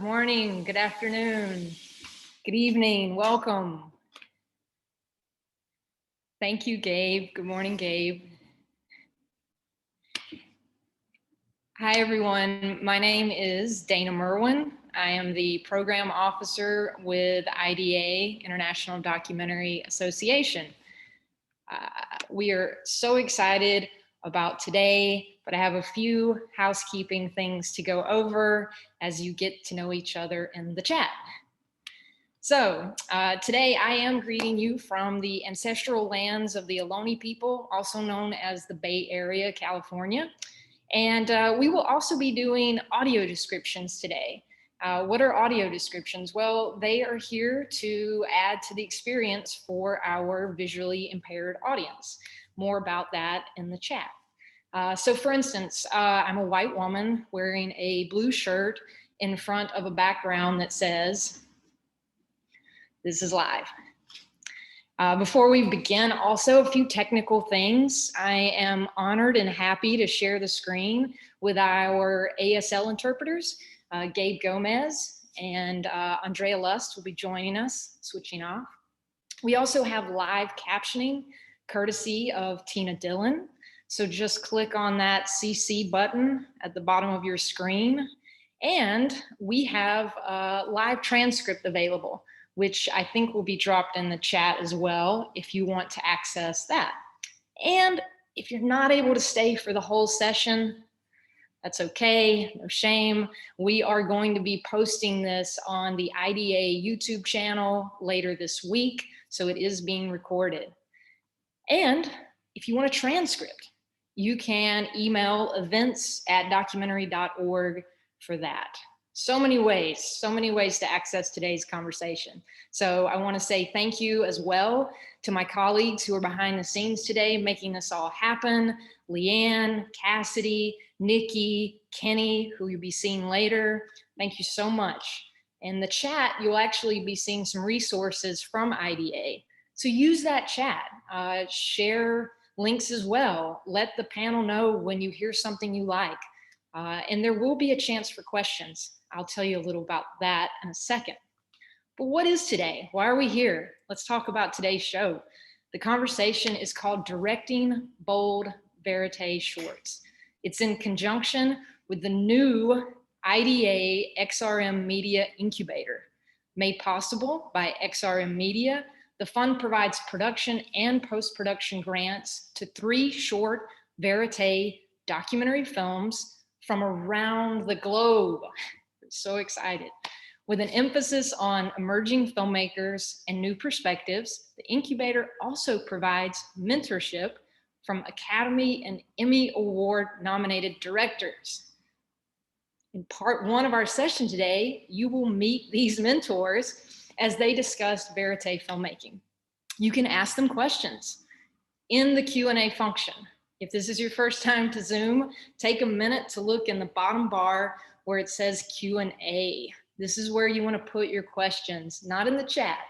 Good morning, good afternoon, good evening, welcome. Thank you, Gabe. Good morning, Gabe. Hi, everyone. My name is Dana Merwin. I am the program officer with IDA, International Documentary Association. We are so excited about today, but I have a few housekeeping things to go over as you get to know each other in the chat. So today I am greeting you from the ancestral lands of the Ohlone people, also known as the Bay Area, California. And we will also be doing audio descriptions today. What are audio descriptions? Well, they are here to add to the experience for our visually impaired audience. More about that in the chat. So for instance, I'm a white woman wearing a blue shirt in front of a background that says, "This is live." Before we begin, also a few technical things. I am honored and happy to share the screen with our ASL interpreters, Gabe Gomez and Andrea Lust will be joining us, switching off. We also have live captioning, courtesy of Tina Dillon. So just click on that CC button at the bottom of your screen. And we have a live transcript available, which I think will be dropped in the chat as well if you want to access that. And if you're not able to stay for the whole session, that's okay, no shame. We are going to be posting this on the IDA YouTube channel later this week, so it is being recorded. And if you want a transcript, you can email events@documentary.org for that. So many ways to access today's conversation. So I want to say thank you as well to my colleagues who are behind the scenes today, making this all happen. Leanne, Cassidy, Nikki, Kenny, who you'll be seeing later. Thank you so much. In the chat, you'll actually be seeing some resources from IDA. So use that chat, share links as well. Let the panel know when you hear something you like. And there will be a chance for questions. I'll tell you a little about that in a second. But what is today? Why are we here? Let's talk about today's show. The conversation is called Directing Bold Verite Shorts. It's in conjunction with the new IDA XRM Media Incubator. Made possible by XRM Media, the fund provides production and post-production grants to 3 short verite documentary films from around the globe. So excited. With an emphasis on emerging filmmakers and new perspectives, the incubator also provides mentorship from Academy and Emmy Award nominated directors. In part 1 of our session today, you will meet these mentors as they discuss verite filmmaking. You can ask them questions in the Q&A function. If this is your first time to Zoom, take a minute to look in the bottom bar where it says Q&A. This is where you want to put your questions, not in the chat.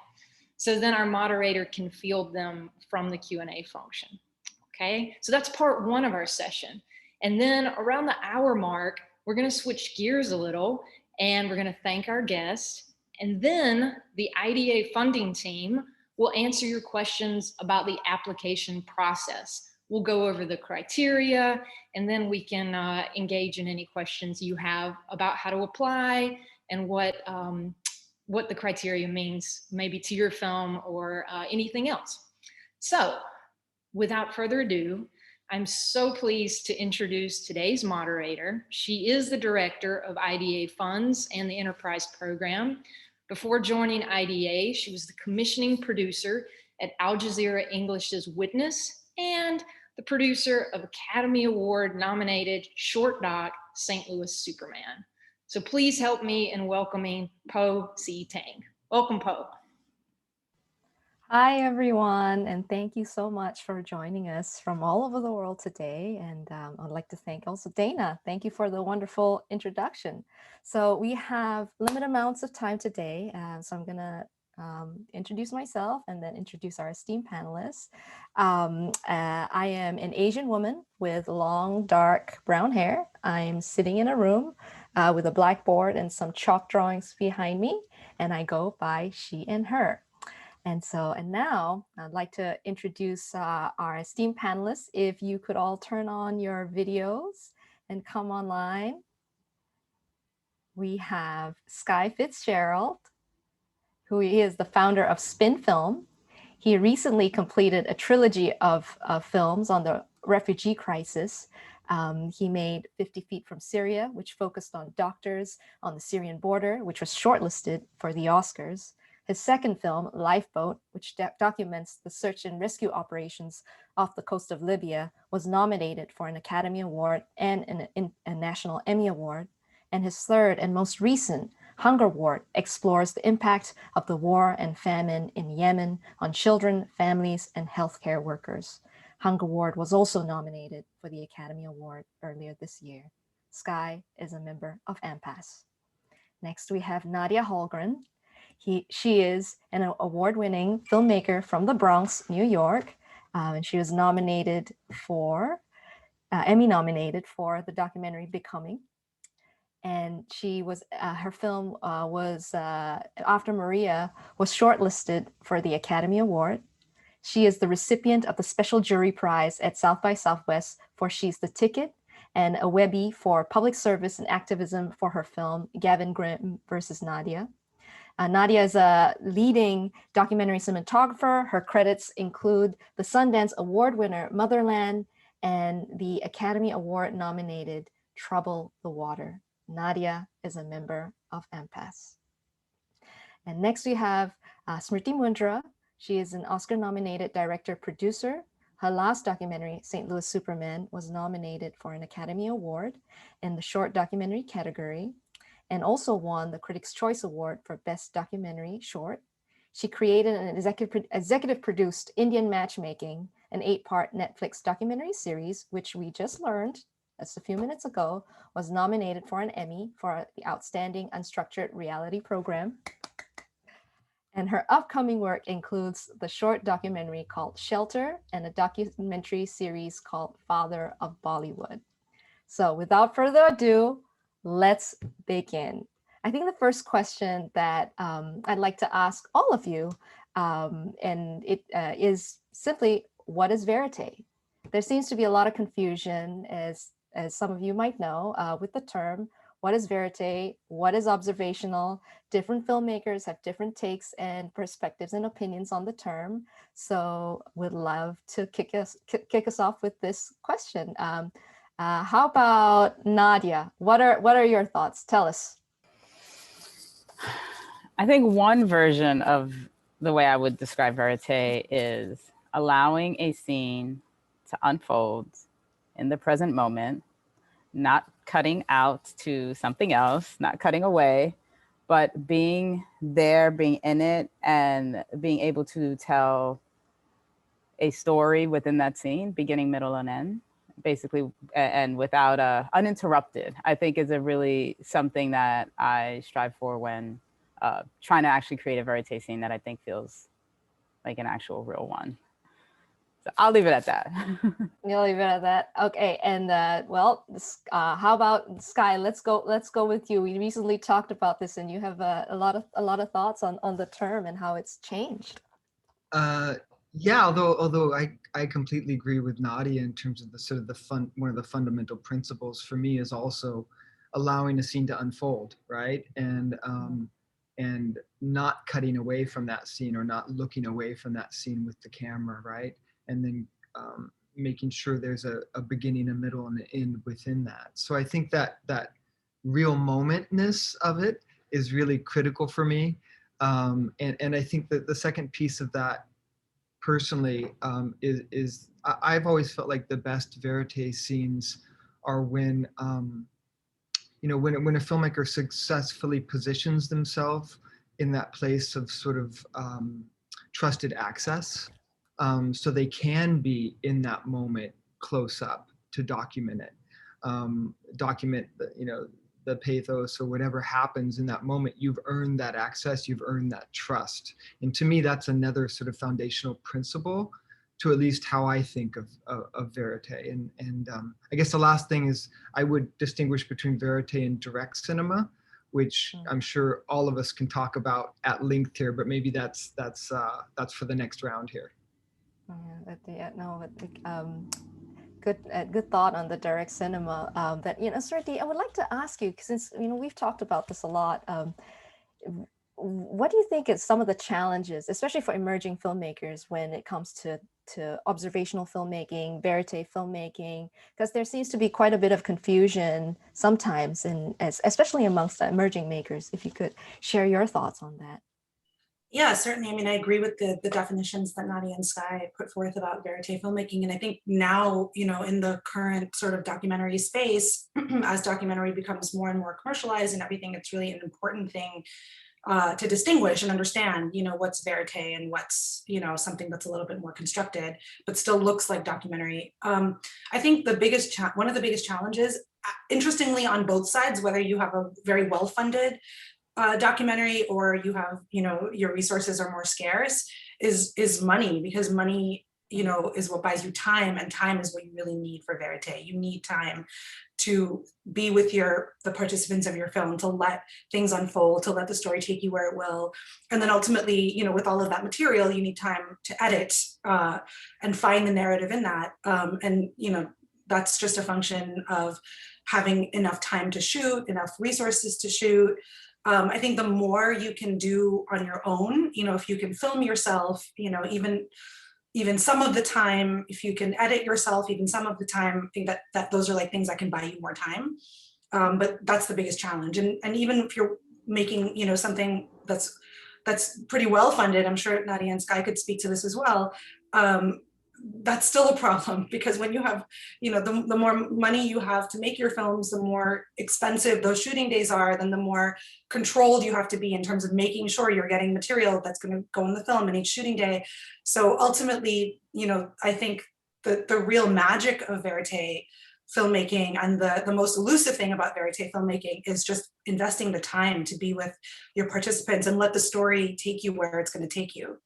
So then our moderator can field them from the Q&A function. Okay, so that's part 1 of our session. And then around the hour mark, we're going to switch gears a little and we're going to thank our guests. And then the IDA funding team will answer your questions about the application process. We'll go over the criteria, and then we can engage in any questions you have about how to apply and what the criteria means, maybe to your film or anything else. So without further ado, I'm so pleased to introduce today's moderator. She is the director of IDA Funds and the Enterprise Program. Before joining IDA, she was the commissioning producer at Al Jazeera English's Witness and the producer of Academy Award nominated short doc, St. Louis Superman. So please help me in welcoming Po Si Tang. Welcome, Po. Hi, everyone, and thank you so much for joining us from all over the world today. And I'd like to thank also Dana. Thank you for the wonderful introduction. So we have limited amounts of time today, so I'm going to introduce myself and then introduce our esteemed panelists. I am an Asian woman with long, dark brown hair. I'm sitting in a room with a blackboard and some chalk drawings behind me, and I go by she and her. And now I'd like to introduce our esteemed panelists. If you could all turn on your videos and come online. We have Sky Fitzgerald, who is the founder of Spin Film. He recently completed a trilogy of films on the refugee crisis. He made 50 Feet from Syria, which focused on doctors on the Syrian border, which was shortlisted for the Oscars. His second film, Lifeboat, which documents the search and rescue operations off the coast of Libya, was nominated for an Academy Award and a National Emmy Award. And his third and most recent, Hunger Ward, explores the impact of the war and famine in Yemen on children, families, and healthcare workers. Hunger Ward was also nominated for the Academy Award earlier this year. Sky is a member of AMPAS. Next, we have Nadia Holgren. She is an award-winning filmmaker from the Bronx, New York, and she was nominated for, Emmy nominated for the documentary Becoming. And she was, her film was, After Maria, was shortlisted for the Academy Award. She is the recipient of the Special Jury Prize at South by Southwest for She's the Ticket, and a Webby for public service and activism for her film Gavin Grimm versus Nadia. Nadia is a leading documentary cinematographer. Her credits include the Sundance Award winner Motherland and the Academy Award nominated Trouble the Water. Nadia is a member of AMPAS. And next we have Smriti Mundra. She is an Oscar-nominated director-producer. Her last documentary, St. Louis Superman, was nominated for an Academy Award in the short documentary category, and also won the Critics' Choice Award for Best Documentary Short. She created an executive-produced Indian Matchmaking, an 8-part Netflix documentary series, which we just learned just a few minutes ago, was nominated for an Emmy for the Outstanding Unstructured Reality Program. And her upcoming work includes the short documentary called Shelter and a documentary series called Father of Bollywood. So without further ado, let's begin. I think the first question that I'd like to ask all of you, and it is simply, what is verite? There seems to be a lot of confusion, as some of you might know, with the term. What is verite? What is observational? Different filmmakers have different takes and perspectives and opinions on the term. So we'd love to kick us off with this question. How about Nadia? What are your thoughts? Tell us. I think one version of the way I would describe verite is allowing a scene to unfold in the present moment, not cutting out to something else, not cutting away, but being there, being in it, and being able to tell a story within that scene, beginning, middle, and end, basically, and without uninterrupted, I think is a really something that I strive for when trying to actually create a verite scene that I think feels like an actual real one. So I'll leave it at that. You'll leave it at that. Okay, and well, how about Sky? Let's go with you. We recently talked about this, and you have a lot of thoughts on the term and how it's changed. Yeah, although I completely agree with Nadia in terms of the sort of one of the fundamental principles for me is also allowing a scene to unfold, right? And not cutting away from that scene or not looking away from that scene with the camera, right? And then making sure there's a beginning, a middle, and an end within that. So I think that real momentness of it is really critical for me. And I think that the second piece of that personally is I've always felt like the best verite scenes are when when a filmmaker successfully positions themselves in that place of sort of trusted access, so they can be in that moment close up to document it, document the pathos or whatever happens in that moment. You've earned that access, you've earned that trust. And to me, that's another sort of foundational principle to at least how I think of verite. And I guess the last thing is I would distinguish between verite and direct cinema, which I'm sure all of us can talk about at length here, but maybe that's for the next round here. Good thought on the direct cinema. Smriti, I would like to ask you, since we've talked about this a lot. What do you think is some of the challenges, especially for emerging filmmakers, when it comes to observational filmmaking, verite filmmaking? Because there seems to be quite a bit of confusion sometimes, and especially amongst the emerging makers. If you could share your thoughts on that. Yeah, certainly. I mean, I agree with the definitions that Nadia and Sky put forth about verite filmmaking. And I think now, in the current sort of documentary space, as documentary becomes more and more commercialized and everything, it's really an important thing to distinguish and understand, what's verite and what's, something that's a little bit more constructed, but still looks like documentary. I think one of the biggest challenges, interestingly, on both sides, whether you have a very well-funded documentary or you have, your resources are more scarce, is money, because money, is what buys you time, and time is what you really need for verite. You need time to be with the participants of your film, to let things unfold, to let the story take you where it will. And then ultimately, with all of that material, you need time to edit and find the narrative in that. And that's just a function of having enough time to shoot, enough resources to shoot. I think the more you can do on your own, if you can film yourself, even some of the time, if you can edit yourself, even some of the time, I think that those are like things that can buy you more time. But that's the biggest challenge. And even if you're making, something that's pretty well funded, I'm sure Nadia and Sky could speak to this as well. That's still a problem, because when you have, the more money you have to make your films, the more expensive those shooting days are, then the more controlled you have to be in terms of making sure you're getting material that's going to go in the film in each shooting day. So ultimately, I think the real magic of verite filmmaking, and the most elusive thing about verite filmmaking, is just investing the time to be with your participants and let the story take you where it's going to take you.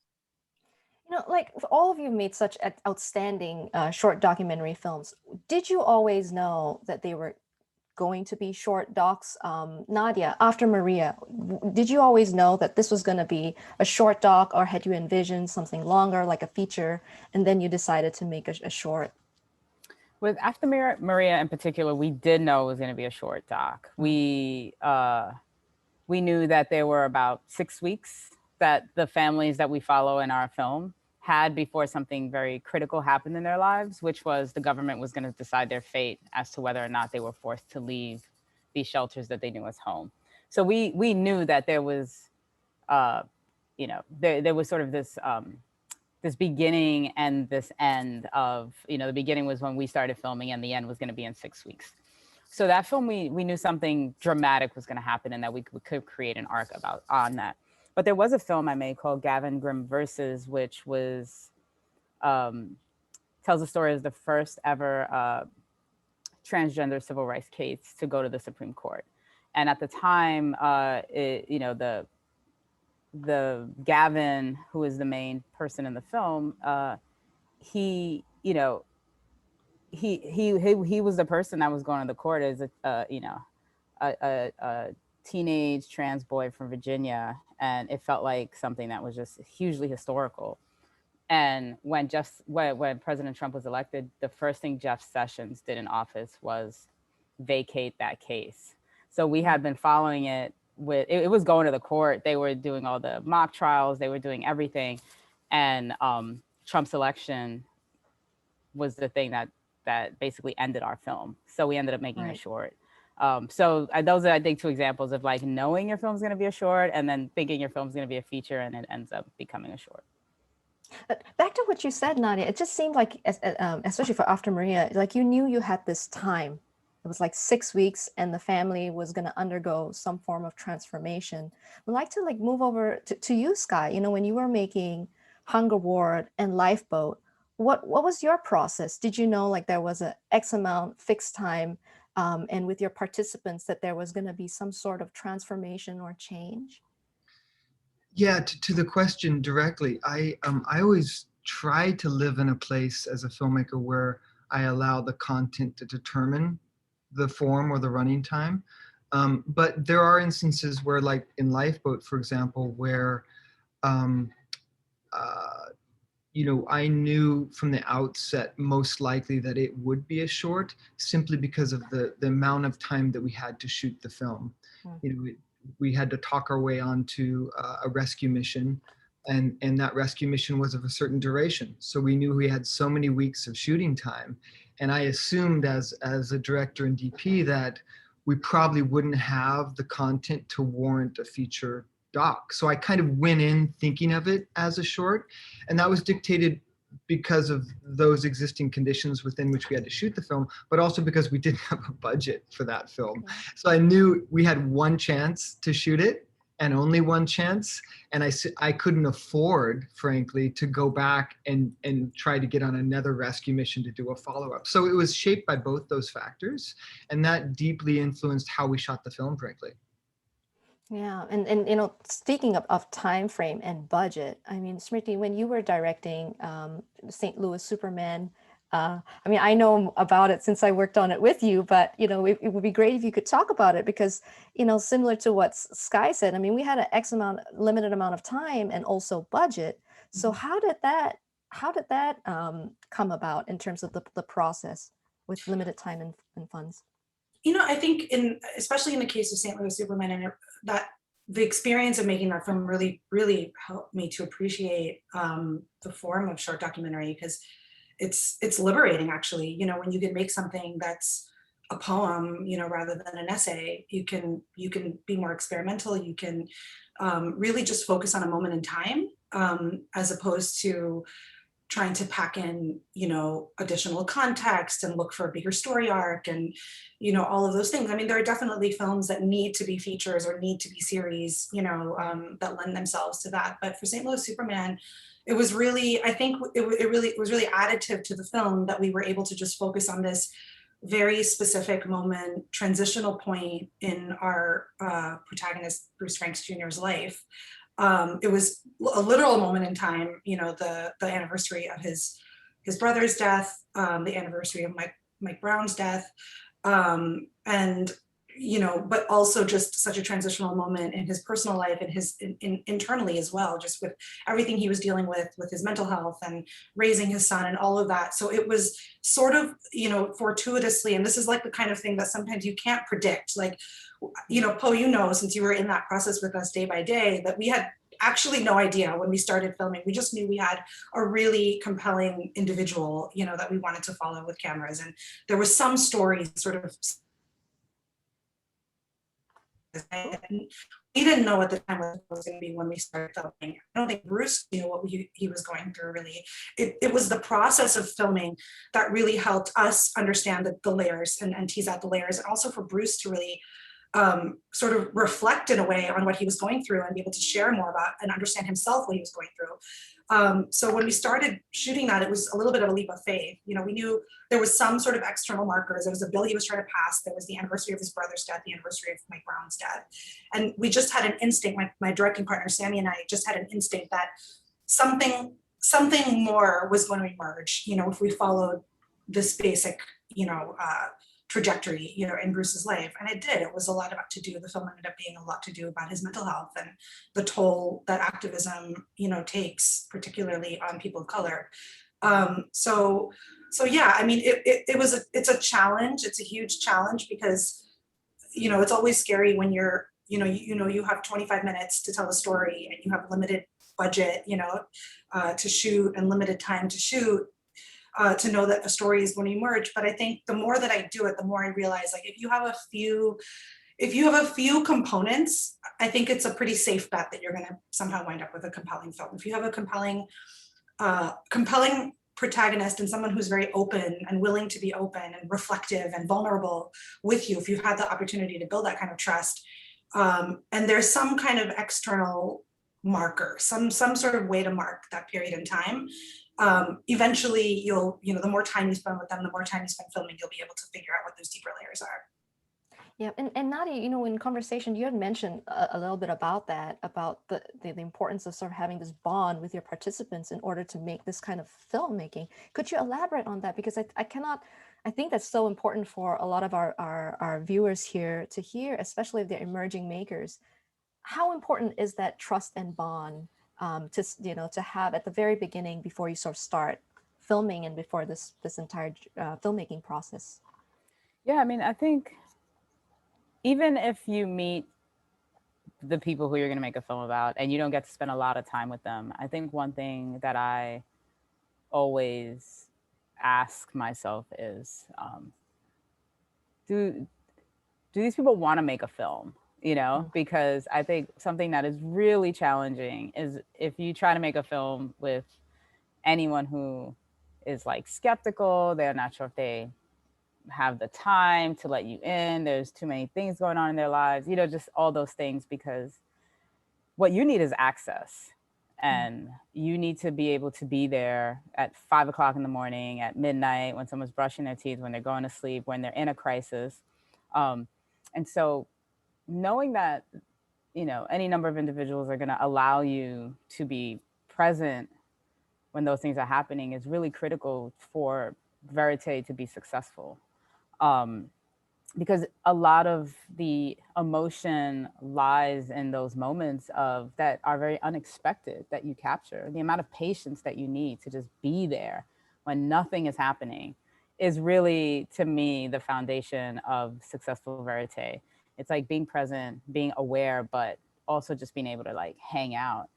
Like all of you made such outstanding short documentary films. Did you always know that they were going to be short docs? Nadia, after Maria, did you always know that this was going to be a short doc, or had you envisioned something longer, like a feature, and then you decided to make a short? With After Maria in particular, we did know it was going to be a short doc. We knew that there were about 6 weeks that the families that we follow in our film had before something very critical happened in their lives, which was the government was going to decide their fate as to whether or not they were forced to leave these shelters that they knew as home. So we knew that there was, there was sort of this this beginning and this end of, the beginning was when we started filming, and the end was going to be in 6 weeks. So that film, we knew something dramatic was going to happen, and that we could create an arc on that. But there was a film I made called Gavin Grimm Versus, which was tells the story of the first ever transgender civil rights case to go to the Supreme Court. And at the time, the Gavin, who is the main person in the film, he was the person that was going to the court as a teenage trans boy from Virginia, and it felt like something that was just hugely historical. And when President Trump was elected, the first thing Jeff Sessions did in office was vacate that case. So we had been following it it was going to the court. They were doing all the mock trials, they were doing everything. And Trump's election was the thing that basically ended our film. So we ended up making a short. So those are, I think, 2 examples of like knowing your film's going to be a short, and then thinking your film's going to be a feature, and it ends up becoming a short. Back to what you said, Nadia, it just seemed like, especially for After Maria, like you knew you had this time. It was like 6 weeks, and the family was going to undergo some form of transformation. I'd like to move over to you, Sky. When you were making Hunger Ward and Lifeboat, what was your process? Did you know there was a X amount fixed time, and with your participants that there was going to be some sort of transformation or change? Yeah, to the question directly, I always try to live in a place as a filmmaker where I allow the content to determine the form or the running time. But there are instances where, like in Lifeboat, for example, where um, I knew from the outset most likely that it would be a short, simply because of the amount of time that we had to shoot the film. We had to talk our way onto a rescue mission, and that rescue mission was of a certain duration. So we knew we had so many weeks of shooting time. And I assumed as a director and DP that we probably wouldn't have the content to warrant a feature doc. So I kind of went in thinking of it as a short, and that was dictated because of those existing conditions within which we had to shoot the film, but also because we didn't have a budget for that film. So I knew we had one chance to shoot it, and only one chance. And I couldn't afford, frankly, to go back and try to get on another rescue mission to do a follow-up. So it was shaped by both those factors, and that deeply influenced how we shot the film, frankly. Yeah, and speaking of time frame and budget, I mean, Smriti, when you were directing St. Louis Superman, I mean, I know about it since I worked on it with you, but it would be great if you could talk about it, because similar to what Sky said, I mean, we had an limited amount of time and also budget. So how did that come about in terms of the process with limited time and funds? I think especially in the case of St. Louis Superman, and that the experience of making that film really, really helped me to appreciate the form of short documentary, because it's liberating, actually. When you can make something that's a poem, rather than an essay, you can be more experimental. You can really just focus on a moment in time, as opposed to trying to pack in, additional context and look for a bigger story arc and, all of those things. I mean, there are definitely films that need to be features or need to be series, that lend themselves to that. But for St. Louis Superman, it was really, I think it was really additive to the film that we were able to just focus on this very specific moment, transitional point in our protagonist, Bruce Franks Jr.'s life. It was a literal moment in time, the anniversary of his brother's death, the anniversary of Mike Brown's death, and but also just such a transitional moment in his personal life and his internally as well, just with everything he was dealing with his mental health and raising his son and all of that. So it was sort of, fortuitously, and this is like the kind of thing that sometimes you can't predict. Like, Poe, since you were in that process with us day by day, that we had actually no idea when we started filming. We just knew we had a really compelling individual, that we wanted to follow with cameras. And there was some story sort of, we didn't know at the time what it was going to be when we started filming. I don't think Bruce knew what he was going through, really. It was the process of filming that really helped us understand the layers and tease out the layers, and also for Bruce to really sort of reflect in a way on what he was going through and be able to share more about and understand himself what he was going through. So when we started shooting that, it was a little bit of a leap of faith. We knew there was some sort of external markers. There was a bill he was trying to pass. There was the anniversary of his brother's death, the anniversary of Mike Brown's death. And we just had an instinct, my directing partner, Sammy, and I just had an instinct that something more was going to emerge, if we followed this basic, trajectory, in Bruce's life. And it did. It was a lot about to do. The film ended up being a lot to do about his mental health and the toll that activism, takes, particularly on people of color. So yeah, I mean, it's a challenge. It's a huge challenge because, it's always scary when you're, you have 25 minutes to tell a story and you have limited budget, to shoot and limited time to shoot. To know that a story is going to emerge. But I think the more that I do it, the more I realize, like, if you have a few components, I think it's a pretty safe bet that you're going to somehow wind up with a compelling film. If you have a compelling protagonist and someone who's very open and willing to be open and reflective and vulnerable with you, if you've had the opportunity to build that kind of trust, and there's some kind of external marker, some sort of way to mark that period in time, eventually you'll, the more time you spend with them, the more time you spend filming, you'll be able to figure out what those deeper layers are. Yeah, and Nadia, you know, in conversation, you had mentioned a little bit about that, about the importance of sort of having this bond with your participants in order to make this kind of filmmaking. Could you elaborate on that? Because I cannot, I think that's so important for a lot of our viewers here to hear, especially if they're emerging makers. How important is that trust and bond you know, to have at the very beginning before you sort of start filming and before this entire filmmaking process? Yeah, I mean, I think even if you meet the people who you're going to make a film about and you don't get to spend a lot of time with them, I think one thing that I always ask myself is, do these people want to make a film? You know, because I think something that is really challenging is if you try to make a film with anyone who is like skeptical, they're not sure if they have the time to let you in, there's too many things going on in their lives, you know, just all those things, because what you need is access. And you need to be able to be there at 5 o'clock in the morning, at midnight, when someone's brushing their teeth, when they're going to sleep, when they're in a crisis. And so knowing that, you know, any number of individuals are going to allow you to be present when those things are happening is really critical for Verite to be successful. Because a lot of the emotion lies in those moments of that are very unexpected that you capture. The amount of patience that you need to just be there when nothing is happening is really, to me, the foundation of successful Verite. It's like being present, being aware, but also just being able to like hang out.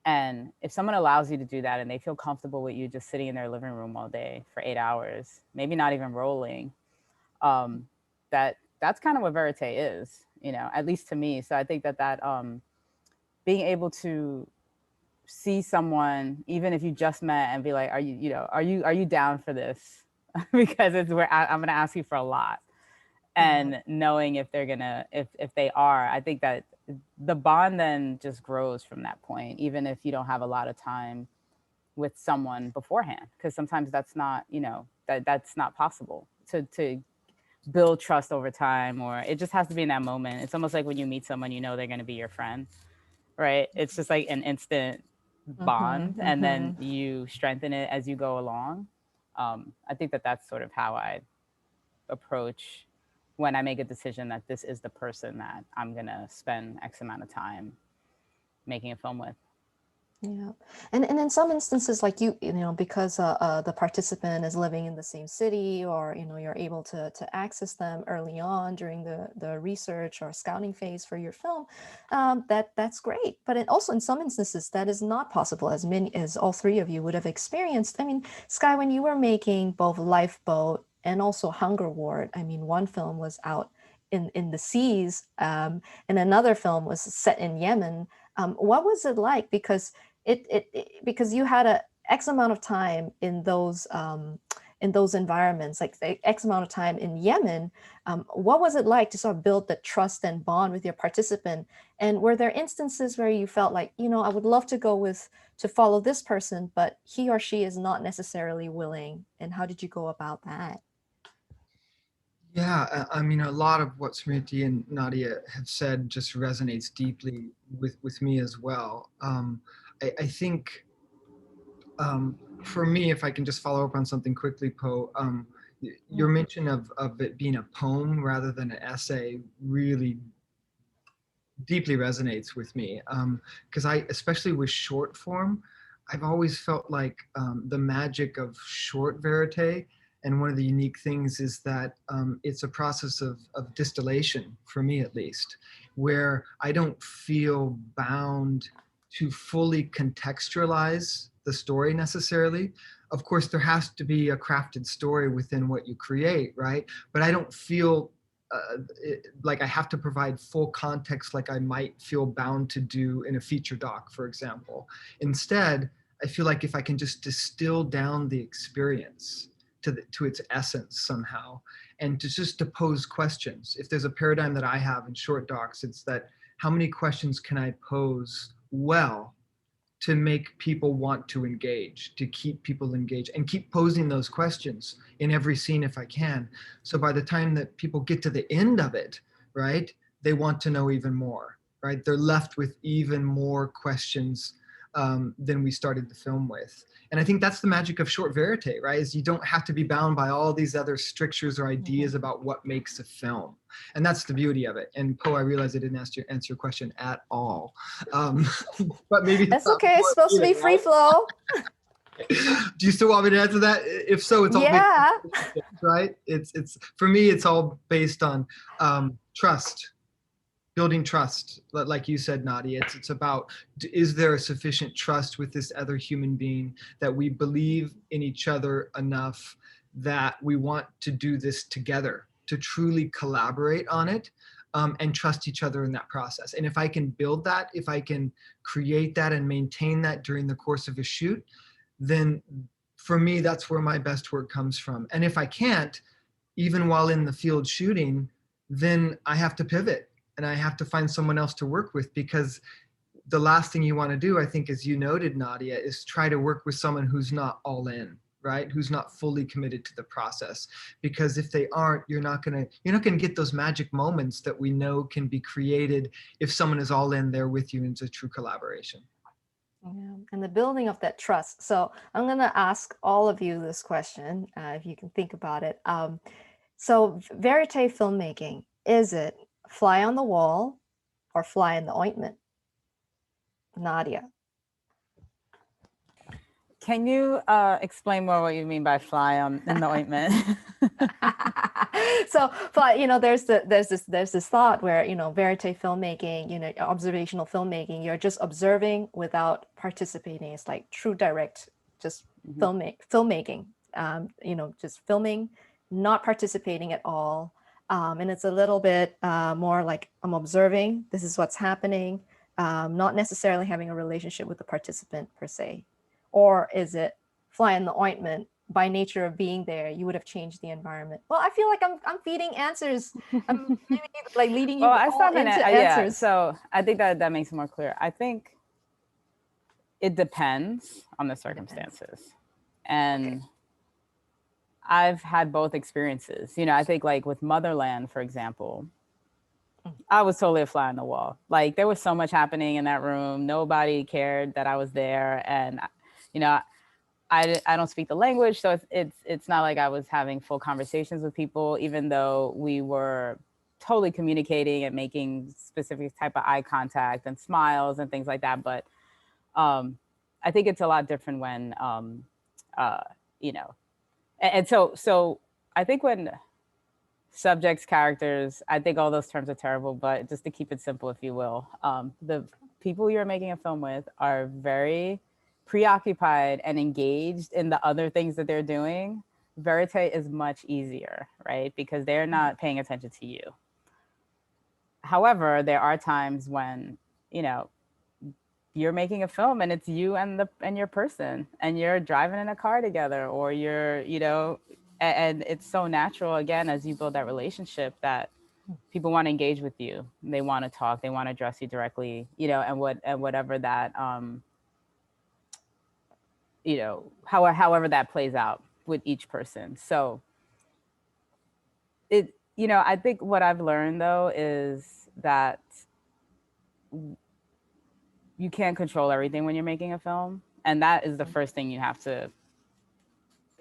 And if someone allows you to do that and they feel comfortable with you just sitting in their living room all day for 8 hours, maybe not even rolling, that's kind of what Verite is, you know, at least to me. So I think that being able to see someone, even if you just met, and be like, are you down for this? Because it's where I'm going to ask you for a lot. And knowing if they're gonna, if they are, I think that the bond then just grows from that point, even if you don't have a lot of time with someone beforehand, because sometimes that's not, you know, that's not possible to build trust over time, or it just has to be in that moment. It's almost like when you meet someone, you know they're going to be your friend, right? It's just like an instant bond, and then you strengthen it as you go along. I think that that's sort of how I approach when I make a decision that this is the person that I'm going to spend X amount of time making a film with. Yeah, and in some instances, like you know, because the participant is living in the same city, or you know, you're able to access them early on during the research or scouting phase for your film, that's great. But also in some instances, that is not possible, as many as all three of you would have experienced. I mean, Sky, when you were making both Lifeboat and also Hunger Ward, I mean, one film was out in the seas, and another film was set in Yemen. What was it like? Because because you had a X amount of time in those environments, like the X amount of time in Yemen. What was it like to sort of build the trust and bond with your participant? And were there instances where you felt like, you know, I would love to to follow this person, but he or she is not necessarily willing? And how did you go about that? Yeah, I mean, a lot of what Smriti and Nadia have said just resonates deeply with me as well. I think for me, if I can just follow up on something quickly, Poe, your mention of it being a poem rather than an essay really deeply resonates with me, because especially with short form, I've always felt like the magic of short verite, and one of the unique things is that it's a process of distillation, for me at least, where I don't feel bound to fully contextualize the story necessarily. Of course, there has to be a crafted story within what you create, right? But I don't feel like I have to provide full context like I might feel bound to do in a feature doc, for example. Instead, I feel like if I can just distill down the experience to its essence somehow, and to just to pose questions. If there's a paradigm that I have in short docs, it's that how many questions can I pose well to make people want to engage, to keep people engaged, and keep posing those questions in every scene if I can. So by the time that people get to the end of it, right? They want to know even more, right? They're left with even more questions than we started the film with. And I think that's the magic of short verite, right? Is you don't have to be bound by all these other strictures or ideas about what makes a film. And that's the beauty of it. And Poe, I realize I didn't answer your question at all. But maybe That's okay. It's supposed to be free flow. Do you still want me to answer that? If so, it's all Yeah. based on, right? It's for me, it's all based on trust, building trust. Like you said, Nadia, it's about, is there a sufficient trust with this other human being that we believe in each other enough that we want to do this together, to truly collaborate on it, and trust each other in that process. And if I can build that, if I can create that and maintain that during the course of a shoot, then for me, that's where my best work comes from. And if I can't, even while in the field shooting, then I have to pivot and I have to find someone else to work with, because the last thing you want to do, I think, as you noted, Nadia, is try to work with someone who's not all in, right? Who's not fully committed to the process. Because if they aren't, you're not gonna get those magic moments that we know can be created if someone is all in there with you into true collaboration. Yeah, and the building of that trust. So I'm going to ask all of you this question, if you can think about it. So verite filmmaking, is it fly on the wall or fly in the ointment? Nadia. Can you explain more what you mean by fly in the ointment? So, but there's this thought where verite filmmaking, observational filmmaking, you're just observing without participating. It's like true direct, just filmmaking. Just filming, not participating at all, and it's a little bit more like I'm observing. This is what's happening, not necessarily having a relationship with the participant per se. Or is it fly in the ointment? By nature of being there, you would have changed the environment. Well, I feel like I'm feeding answers. I'm maybe like leading you all into answers. Yeah, so I think that makes it more clear. I think it depends on the circumstances. And okay. I've had both experiences. I think like with Motherland, for example, I was totally a fly on the wall. Like there was so much happening in that room. Nobody cared that I was there. And, I don't speak the language, so it's not like I was having full conversations with people, even though we were totally communicating and making specific type of eye contact and smiles and things like that. But I think it's a lot different when, and so I think when subjects, characters, I think all those terms are terrible, but just to keep it simple, if you will, the people you're making a film with are very preoccupied and engaged in the other things that they're doing. Verite is much easier, right? Because they're not paying attention to you. However, there are times when, you're making a film and it's you and your person, and you're driving in a car together, or you're, and it's so natural, again, as you build that relationship, that people want to engage with you. They want to talk, they want to address you directly, and whatever that, however that plays out with each person. So I think what I've learned though is that you can't control everything when you're making a film. And that is the first thing you have to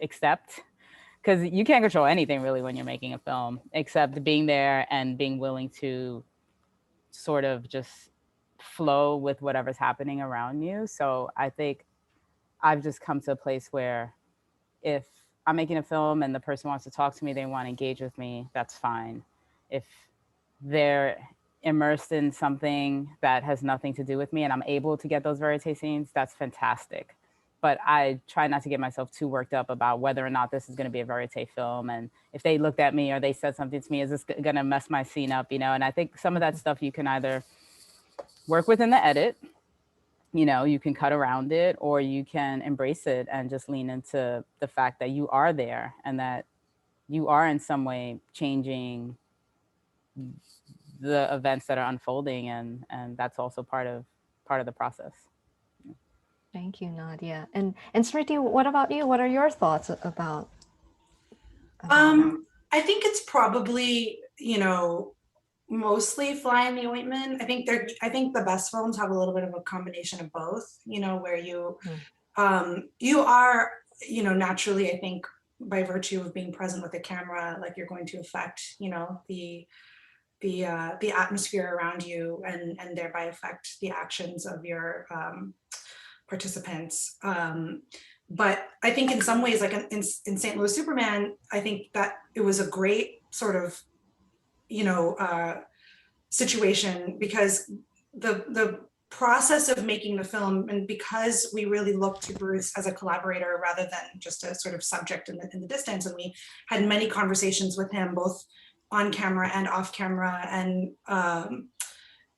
accept, because you can't control anything really when you're making a film, except being there and being willing to sort of just flow with whatever's happening around you. So I think I've just come to a place where if I'm making a film and the person wants to talk to me, they want to engage with me, that's fine. If they're immersed in something that has nothing to do with me and I'm able to get those verite scenes, that's fantastic. But I try not to get myself too worked up about whether or not this is going to be a verite film. And if they looked at me or they said something to me, is this going to mess my scene up? And I think some of that stuff you can either work with in the edit, you can cut around it, or you can embrace it and just lean into the fact that you are there and that you are in some way changing the events that are unfolding, and that's also part of the process. Thank you, Nadia. And Smriti, what about you? What are your thoughts about? I think it's probably, mostly fly in the ointment. I think the best films have a little bit of a combination of both, where you are, naturally, I think by virtue of being present with the camera, like you're going to affect, the atmosphere around you, and thereby affect the actions of your participants. But I think in some ways, like in St. Louis Superman, I think that it was a great sort of, situation, because the process of making the film, and because we really looked to Bruce as a collaborator rather than just a sort of subject in the distance, and we had many conversations with him both on camera and off camera, and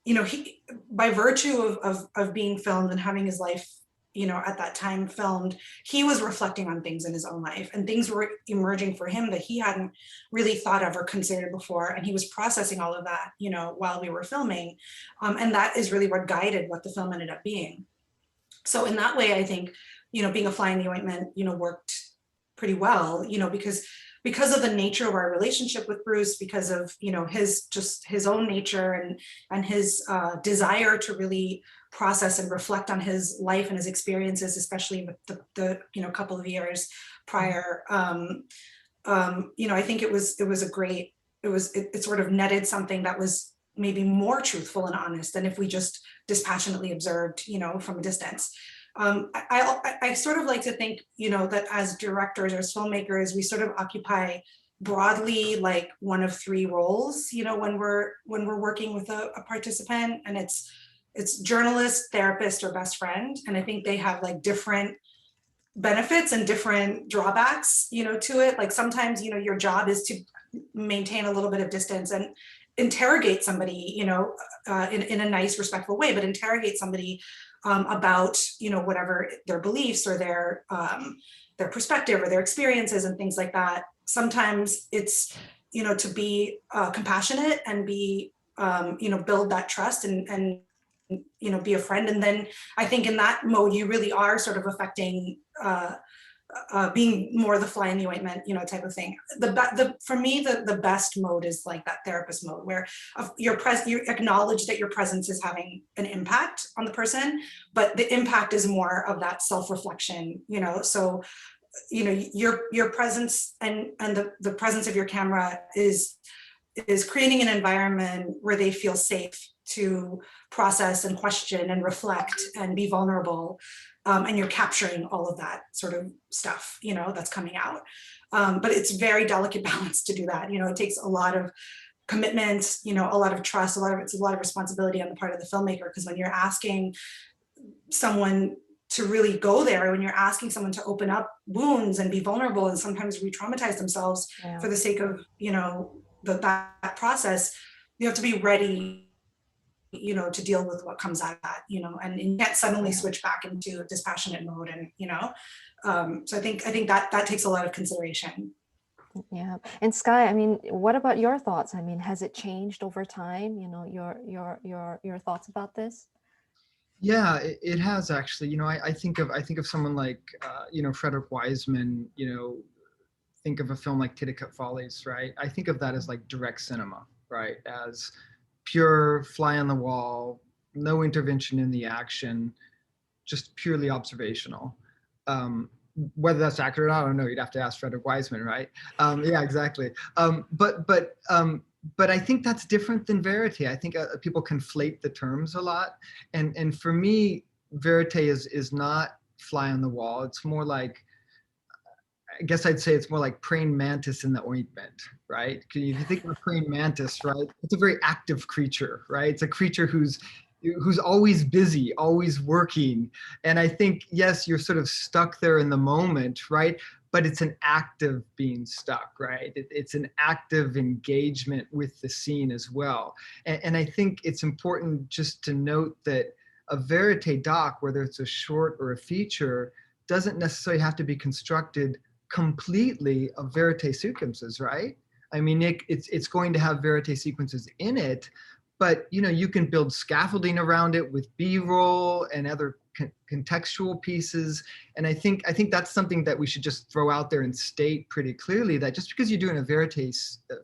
he, by virtue of being filmed and having his life, at that time filmed, he was reflecting on things in his own life, and things were emerging for him that he hadn't really thought of or considered before. And he was processing all of that, while we were filming. And that is really what guided what the film ended up being. So in that way, I think, being a fly in the ointment, worked pretty well, because of the nature of our relationship with Bruce, because of, his own nature and his desire to really process and reflect on his life and his experiences, especially with the couple of years prior. I think it sort of netted something that was maybe more truthful and honest than if we just dispassionately observed, from a distance. I sort of like to think, that as directors or as filmmakers, we sort of occupy broadly like one of three roles, when we're working with a participant, and it's journalist, therapist, or best friend. And I think they have like different benefits and different drawbacks, to it. Like sometimes, your job is to maintain a little bit of distance and interrogate somebody, in a nice, respectful way, but interrogate somebody about, whatever their beliefs or their perspective or their experiences and things like that. Sometimes it's, to be compassionate and be, build that trust and be a friend. And then I think in that mode, you really are sort of affecting, being more the fly in the ointment, type of thing. For me, the best mode is like that therapist mode, where you acknowledge that your presence is having an impact on the person, but the impact is more of that self-reflection, so your presence and the presence of your camera is creating an environment where they feel safe to process and question and reflect and be vulnerable. And you're capturing all of that sort of stuff, that's coming out. But it's very delicate balance to do that. It takes a lot of commitment, a lot of trust, it's a lot of responsibility on the part of the filmmaker, because when you're asking someone to really go there, when you're asking someone to open up wounds and be vulnerable and sometimes re-traumatize themselves for the sake of, that process, you have to be ready, to deal with what comes out of that, and you can't suddenly switch back into dispassionate mode, and, so I think that takes a lot of consideration. Yeah. And Sky, I mean, what about your thoughts? I mean, has it changed over time? Your thoughts about this? Yeah, it has actually. I think of someone like Frederick Wiseman. Think of a film like Titicut Follies, right? I think of that as like direct cinema, right? As pure fly on the wall, no intervention in the action, just purely observational. Whether that's accurate or not, I don't know. You'd have to ask Frederick Wiseman, right? Yeah, exactly. But I think that's different than verite. I think people conflate the terms a lot, and for me, verite is not fly on the wall. It's more like, I guess I'd say it's more like praying mantis in the ointment, right? If you think of a praying mantis, right? It's a very active creature, right? It's a creature who's always busy, always working. And I think, yes, you're sort of stuck there in the moment, right? But it's an active being stuck, right? It's an active engagement with the scene as well. And I think it's important just to note that a verite doc, whether it's a short or a feature, doesn't necessarily have to be constructed completely of verite sequences, right? I mean, it's going to have verite sequences in it, but you can build scaffolding around it with B-roll and other contextual pieces. And I think that's something that we should just throw out there and state pretty clearly, that just because you're doing a verite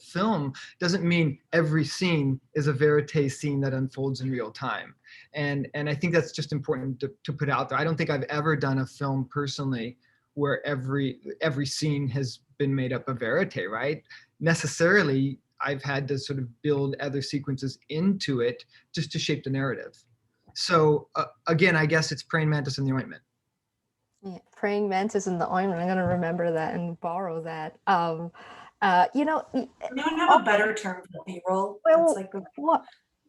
film doesn't mean every scene is a verite scene that unfolds in real time. And I think that's just important to put out there. I don't think I've ever done a film personally where every scene has been made up of verite, right? Necessarily, I've had to sort of build other sequences into it just to shape the narrative. So again, I guess it's praying mantis in the ointment. Yeah, praying mantis in the ointment. I'm going to remember that and borrow that. You know, Anyone have a better term for B-roll? well, That's like the what?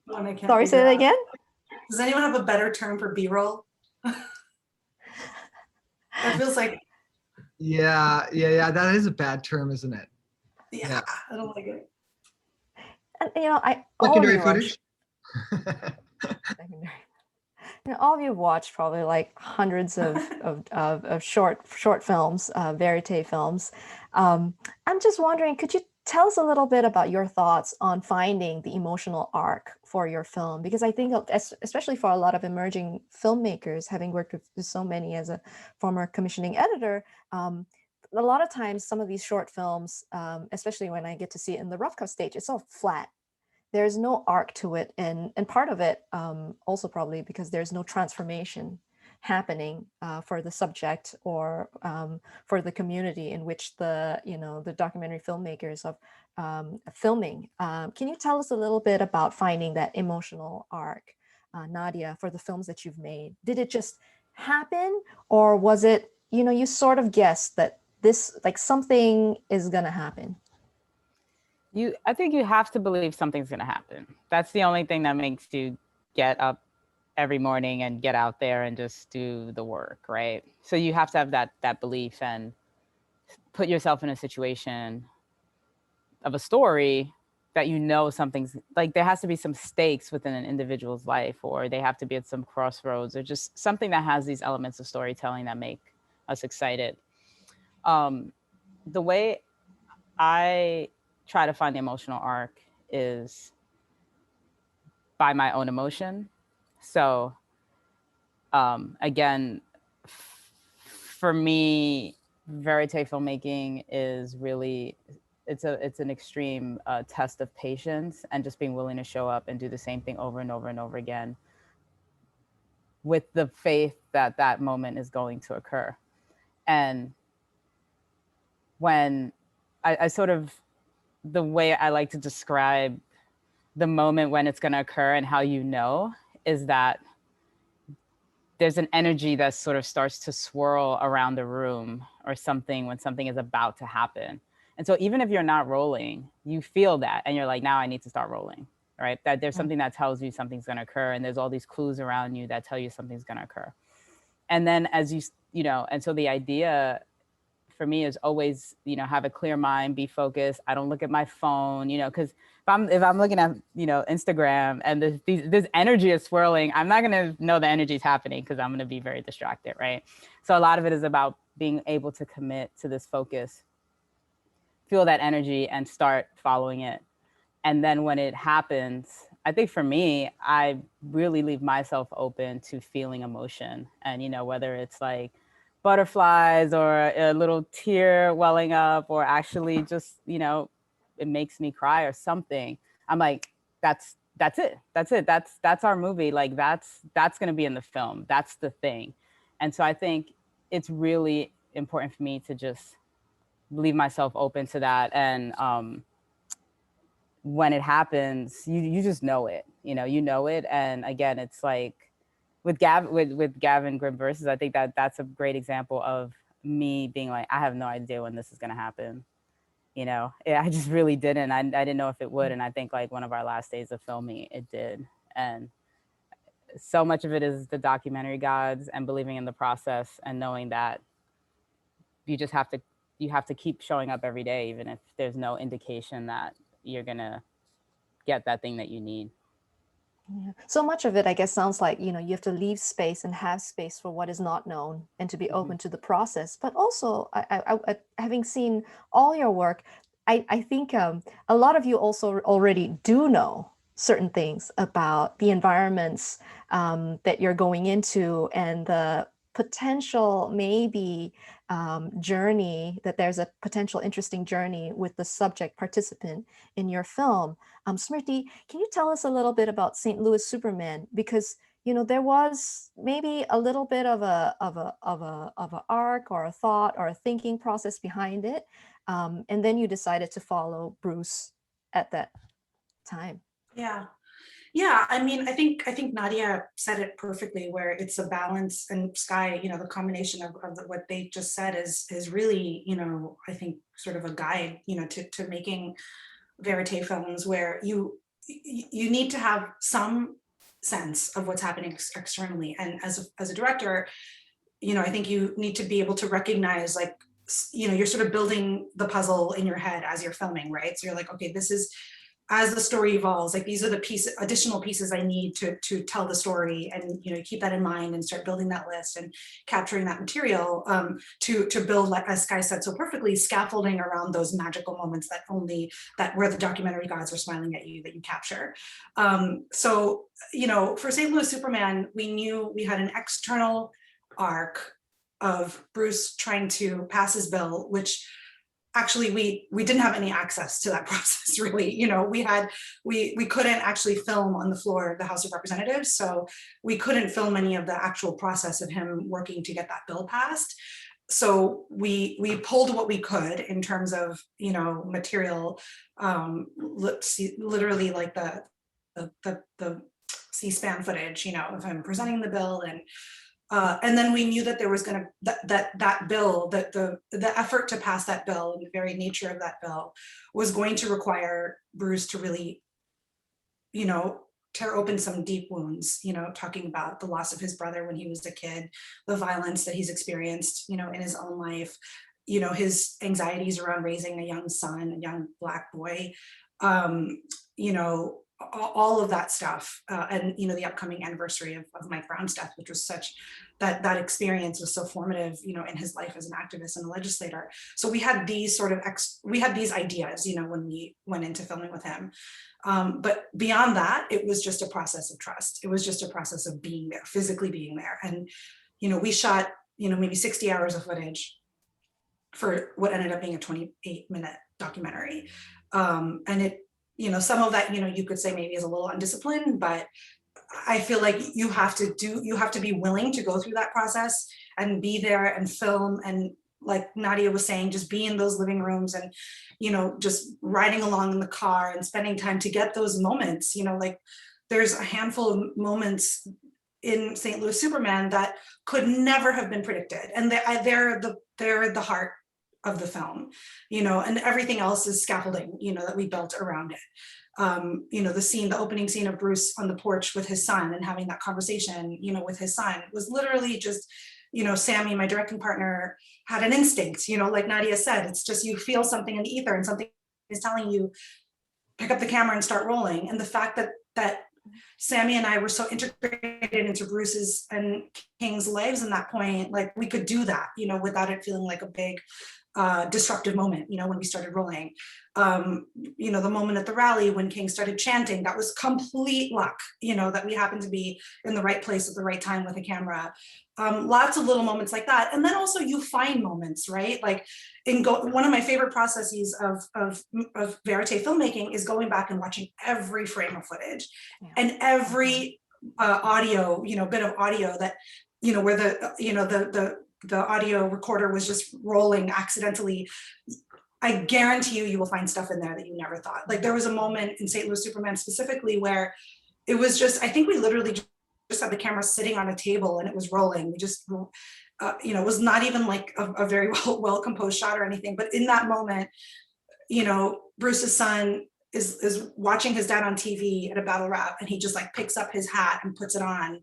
one I can't Sorry, say figure that out. again. Does anyone have a better term for B-roll? That feels like, Yeah. That is a bad term, isn't it? yeah, I don't like it. And all of Secondary you footage. secondary. All of you watched probably like hundreds of short films, verite films. I'm just wondering, could you tell us a little bit about your thoughts on finding the emotional arc for your film? Because I think, especially for a lot of emerging filmmakers, having worked with so many as a former commissioning editor, a lot of times some of these short films, especially when I get to see it in the rough cut stage, it's all flat. There's no arc to it, and part of it also probably because there's no transformation happening for the subject or for the community in which the documentary filmmakers of filming. Can you tell us a little bit about finding that emotional arc, Nadia, for the films that you've made? Did it just happen, or was it you sort of guessed that this, like, something is gonna happen? I think you have to believe something's going to happen. That's the only thing that makes you get up every morning and get out there and just do the work, right? So you have to have that belief and put yourself in a situation of a story that something's, like, there has to be some stakes within an individual's life, or they have to be at some crossroads, or just something that has these elements of storytelling that make us excited. The way I try to find the emotional arc is by my own emotion. So again, for me, verite filmmaking is really, it's an extreme test of patience and just being willing to show up and do the same thing over and over and over again with the faith that that moment is going to occur. And when I sort of, the way I like to describe the moment when it's going to occur and how is that there's an energy that sort of starts to swirl around the room or something when something is about to happen. And so even if you're not rolling, you feel that and you're like, now I need to start rolling, right? That there's something that tells you something's going to occur, and there's all these clues around you that tell you something's going to occur. And then as and so the idea for me is always, have a clear mind, be focused. I don't look at my phone, because if I'm looking at, Instagram and this energy is swirling, I'm not going to know the energy is happening because I'm going to be very distracted, right? So a lot of it is about being able to commit to this focus, feel that energy, and start following it. And then when it happens, I think for me, I really leave myself open to feeling emotion. And, whether it's like butterflies or a little tear welling up, or actually just, it makes me cry or something, I'm like, that's it. That's our movie. Like that's going to be in the film. That's the thing. And so I think it's really important for me to just leave myself open to that. And when it happens, you just know it, it. And again, it's like with Gavin Grimm Versus, I think that's a great example of me being like, I have no idea when this is going to happen. I just really didn't. I didn't know if it would. And I think like one of our last days of filming, it did. And so much of it is the documentary gods and believing in the process and knowing that you have to keep showing up every day, even if there's no indication that you're going to get that thing that you need. Yeah. So much of it, I guess, sounds like, you have to leave space and have space for what is not known and to be open to the process. But also, I having seen all your work, I think a lot of you also already do know certain things about the environments that you're going into and the potential maybe journey, that there's a potential interesting journey with the subject participant in your film. Smriti, can you tell us a little bit about St. Louis Superman? Because there was maybe a little bit of a arc or a thought or a thinking process behind it, and then you decided to follow Bruce at that time. Yeah. Yeah, I mean, I think Nadia said it perfectly, where it's a balance, and Sky, the combination of what they just said is really, I think sort of a guide, to making verite films, where you need to have some sense of what's happening externally, and as a director, I think you need to be able to recognize, like, you're sort of building the puzzle in your head as you're filming, right? So you're like, okay, this is, as the story evolves, like, these are the additional pieces I need to tell the story, and keep that in mind and start building that list and capturing that material, to build, like as Sky said so perfectly, scaffolding around those magical moments that where the documentary gods are smiling at you, that you capture. So for St. Louis Superman, we knew we had an external arc of Bruce trying to pass his bill, which actually we didn't have any access to that process, really. We couldn't actually film on the floor of the House of Representatives, so we couldn't film any of the actual process of him working to get that bill passed. So we pulled what we could in terms of material, literally like the C-SPAN footage, of him presenting the bill, and then we knew that there was going to that bill, that the effort to pass that bill, and the very nature of that bill, was going to require Bruce to really, tear open some deep wounds. Talking about the loss of his brother when he was a kid, the violence that he's experienced, in his own life, his anxieties around raising a young son, a young Black boy, all of that stuff, and the upcoming anniversary of Mike Brown's death, which was such that experience was so formative, in his life as an activist and a legislator. So we had these ideas, when we went into filming with him. But beyond that, it was just a process of trust. It was just a process of being there, physically being there. And we shot maybe 60 hours of footage for what ended up being a 28-minute documentary, and it. Some of that, you could say maybe is a little undisciplined, but I feel like you have to be willing to go through that process and be there and film. And like Nadia was saying, just be in those living rooms and, just riding along in the car and spending time to get those moments. Like, there's a handful of moments in St. Louis Superman that could never have been predicted. And they're the heart of the film, and everything else is scaffolding, that we built around it. The opening scene of Bruce on the porch with his son and having that conversation, with his son, was literally just, Sammy, my directing partner, had an instinct, like Nadia said, it's just, you feel something in the ether and something is telling you, pick up the camera and start rolling. And the fact that Sammy and I were so integrated into Bruce's and King's lives in that point, like, we could do that, without it feeling like a big disruptive moment, when we started rolling. The moment at the rally when King started chanting, that was complete luck, that we happened to be in the right place at the right time with a camera. Lots of little moments like that. And then also you find moments, right? Like, one of my favorite processes of verite filmmaking is going back and watching every frame of footage, and every audio, bit of audio that, where the audio recorder was just rolling accidentally. I guarantee you will find stuff in there that you never thought. Like, there was a moment in St. Louis Superman specifically where it was just, I think we literally just had the camera sitting on a table and it was rolling. We just, it was not even like a very well composed shot or anything. But in that moment, Bruce's son is watching his dad on TV at a battle rap, and he just like picks up his hat and puts it on,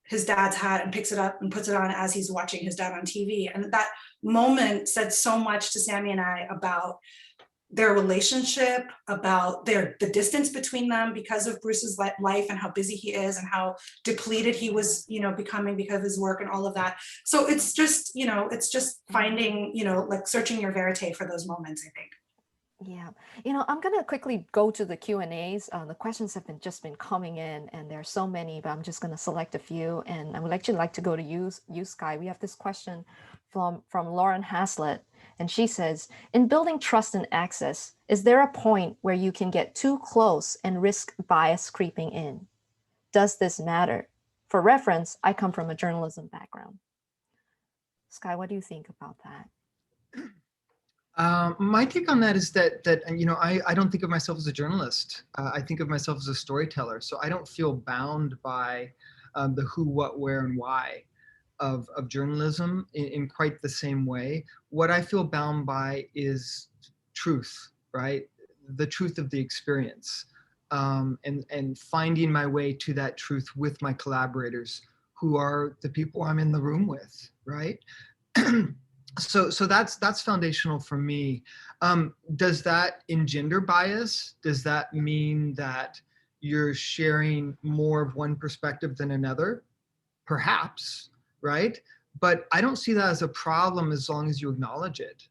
his dad's hat, and picks it up and puts it on as he's watching his dad on TV. And that moment said so much to Sammy and I about their relationship, about the distance between them because of Bruce's life and how busy he is and how depleted he was, becoming because of his work and all of that. So it's just, finding, like, searching your verite for those moments, I think. Yeah, I'm gonna quickly go to the Q&As. The questions have been coming in, and there are so many, but I'm just gonna select a few. And I would actually like to go to you, Sky. We have this question from Lauren Haslett, and she says, in building trust and access, is there a point where you can get too close and risk bias creeping in? Does this matter? For reference, I come from a journalism background. Sky, what do you think about that? My take on that is that I don't think of myself as a journalist. I think of myself as a storyteller. So I don't feel bound by the who, what, where, and why of journalism in quite the same way. What I feel bound by is truth, right? The truth of the experience, and finding my way to that truth with my collaborators, who are the people I'm in the room with, right? So that's foundational for me. Does that engender bias? Does that mean that you're sharing more of one perspective than another? Perhaps, right? But I don't see that as a problem as long as you acknowledge it.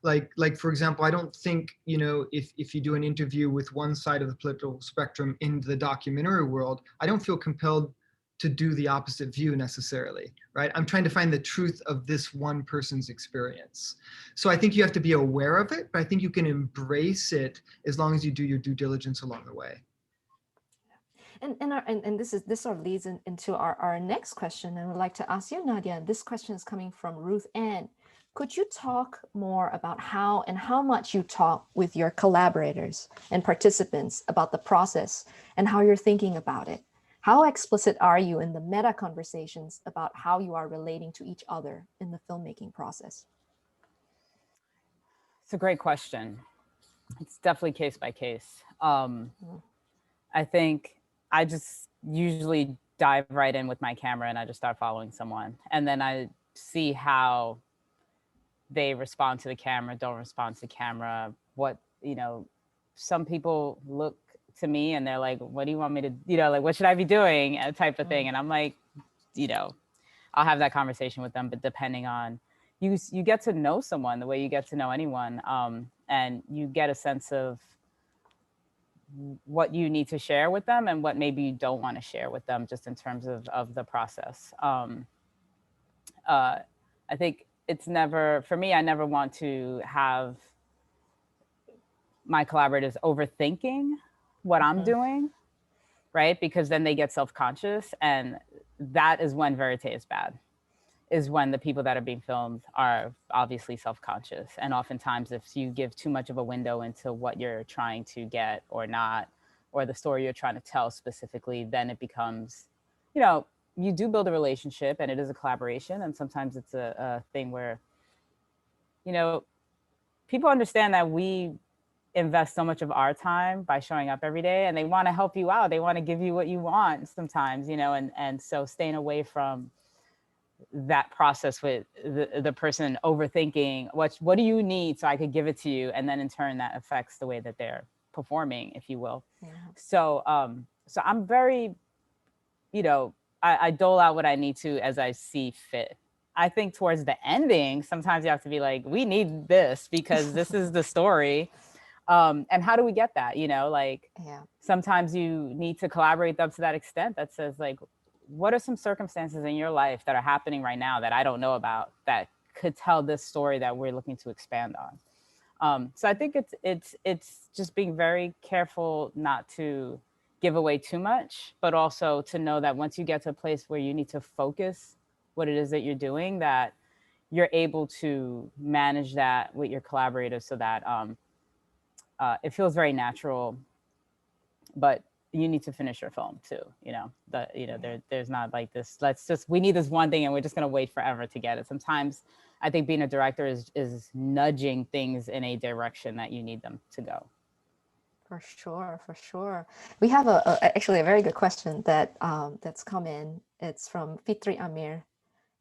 Like for example, I don't think, if you do an interview with one side of the political spectrum in the documentary world, I don't feel compelled to do the opposite view necessarily, right? I'm trying to find the truth of this one person's experience. So I think you have to be aware of it, but I think you can embrace it as long as you do your due diligence along the way. And this sort of leads into our next question. And I'd like to ask you, Nadia. This question is coming from Ruth Ann. Could you talk more about how and how much you talk with your collaborators and participants about the process and how you're thinking about it? How explicit are you in the meta conversations about how you are relating to each other in the filmmaking process? It's a great question. It's definitely case by case. I think I just usually dive right in with my camera and I just start following someone. And then I see how they respond to the camera, don't respond to the camera. Some people look to me and they're like, what do you want me to, like, what should I be doing? Type of thing. And I'm like, I'll have that conversation with them, but depending on, you get to know someone the way you get to know anyone. And you get a sense of what you need to share with them and what maybe you don't want to share with them, just in terms of the process. I think it's never, for me, I never want to have my collaborators overthinking what I'm doing, right? Because then they get self-conscious, and that is when verite is bad, is when the people that are being filmed are obviously self-conscious. And oftentimes if you give too much of a window into what you're trying to get or not, or the story you're trying to tell specifically, then it becomes, you do build a relationship and it is a collaboration. And sometimes it's a thing where, people understand that we invest so much of our time by showing up every day, and they want to help you out. They want to give you what you want sometimes, and so staying away from that process with the person overthinking what do you need so I could give it to you, and then in turn that affects the way that they're performing, if you will. Yeah. So I'm very, I dole out what I need to as I see fit. I think towards the ending, sometimes you have to be like, we need this because this is the story. And how do we get that? Sometimes you need to collaborate up to that extent that says, like, what are some circumstances in your life that are happening right now that I don't know about that could tell this story that we're looking to expand on? So I think it's just being very careful not to give away too much, but also to know that once you get to a place where you need to focus what it is that you're doing, that you're able to manage that with your collaborators so that it feels very natural, but you need to finish your film too. There's not like this, we need this one thing and we're just gonna wait forever to get it. Sometimes I think being a director is nudging things in a direction that you need them to go. For sure. We have actually a very good question that's come in. It's from Fitri Amir,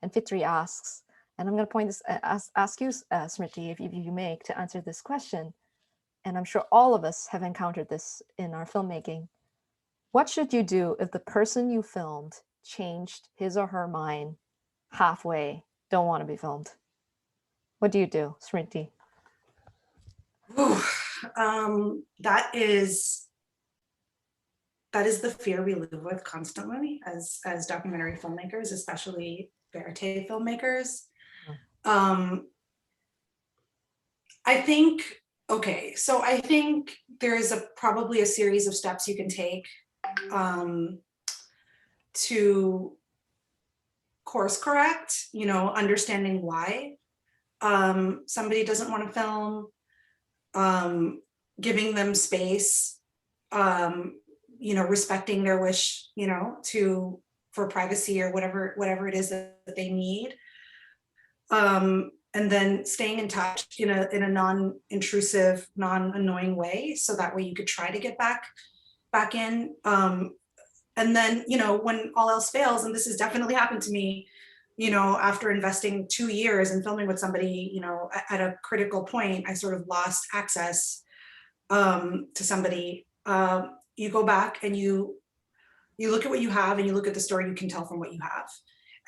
and Fitri asks, and I'm going to point this ask you, Smriti, if you may, to answer this question. And I'm sure all of us have encountered this in our filmmaking. What should you do if the person you filmed changed his or her mind halfway, don't want to be filmed? What do you do, Smriti? Ooh, that is the fear we live with constantly as documentary filmmakers, especially verite filmmakers. Um, I think, okay, so I think there is probably a series of steps you can take to course correct, understanding why somebody doesn't want to film, giving them space, respecting their wish, for privacy or whatever it is that they need. And then staying in touch in a non-intrusive, non-annoying way, so that way you could try to get back in. And then, when all else fails, and this has definitely happened to me, after investing 2 years in filming with somebody, at a critical point, I sort of lost access to somebody. You go back and you look at what you have, and you look at the story you can tell from what you have.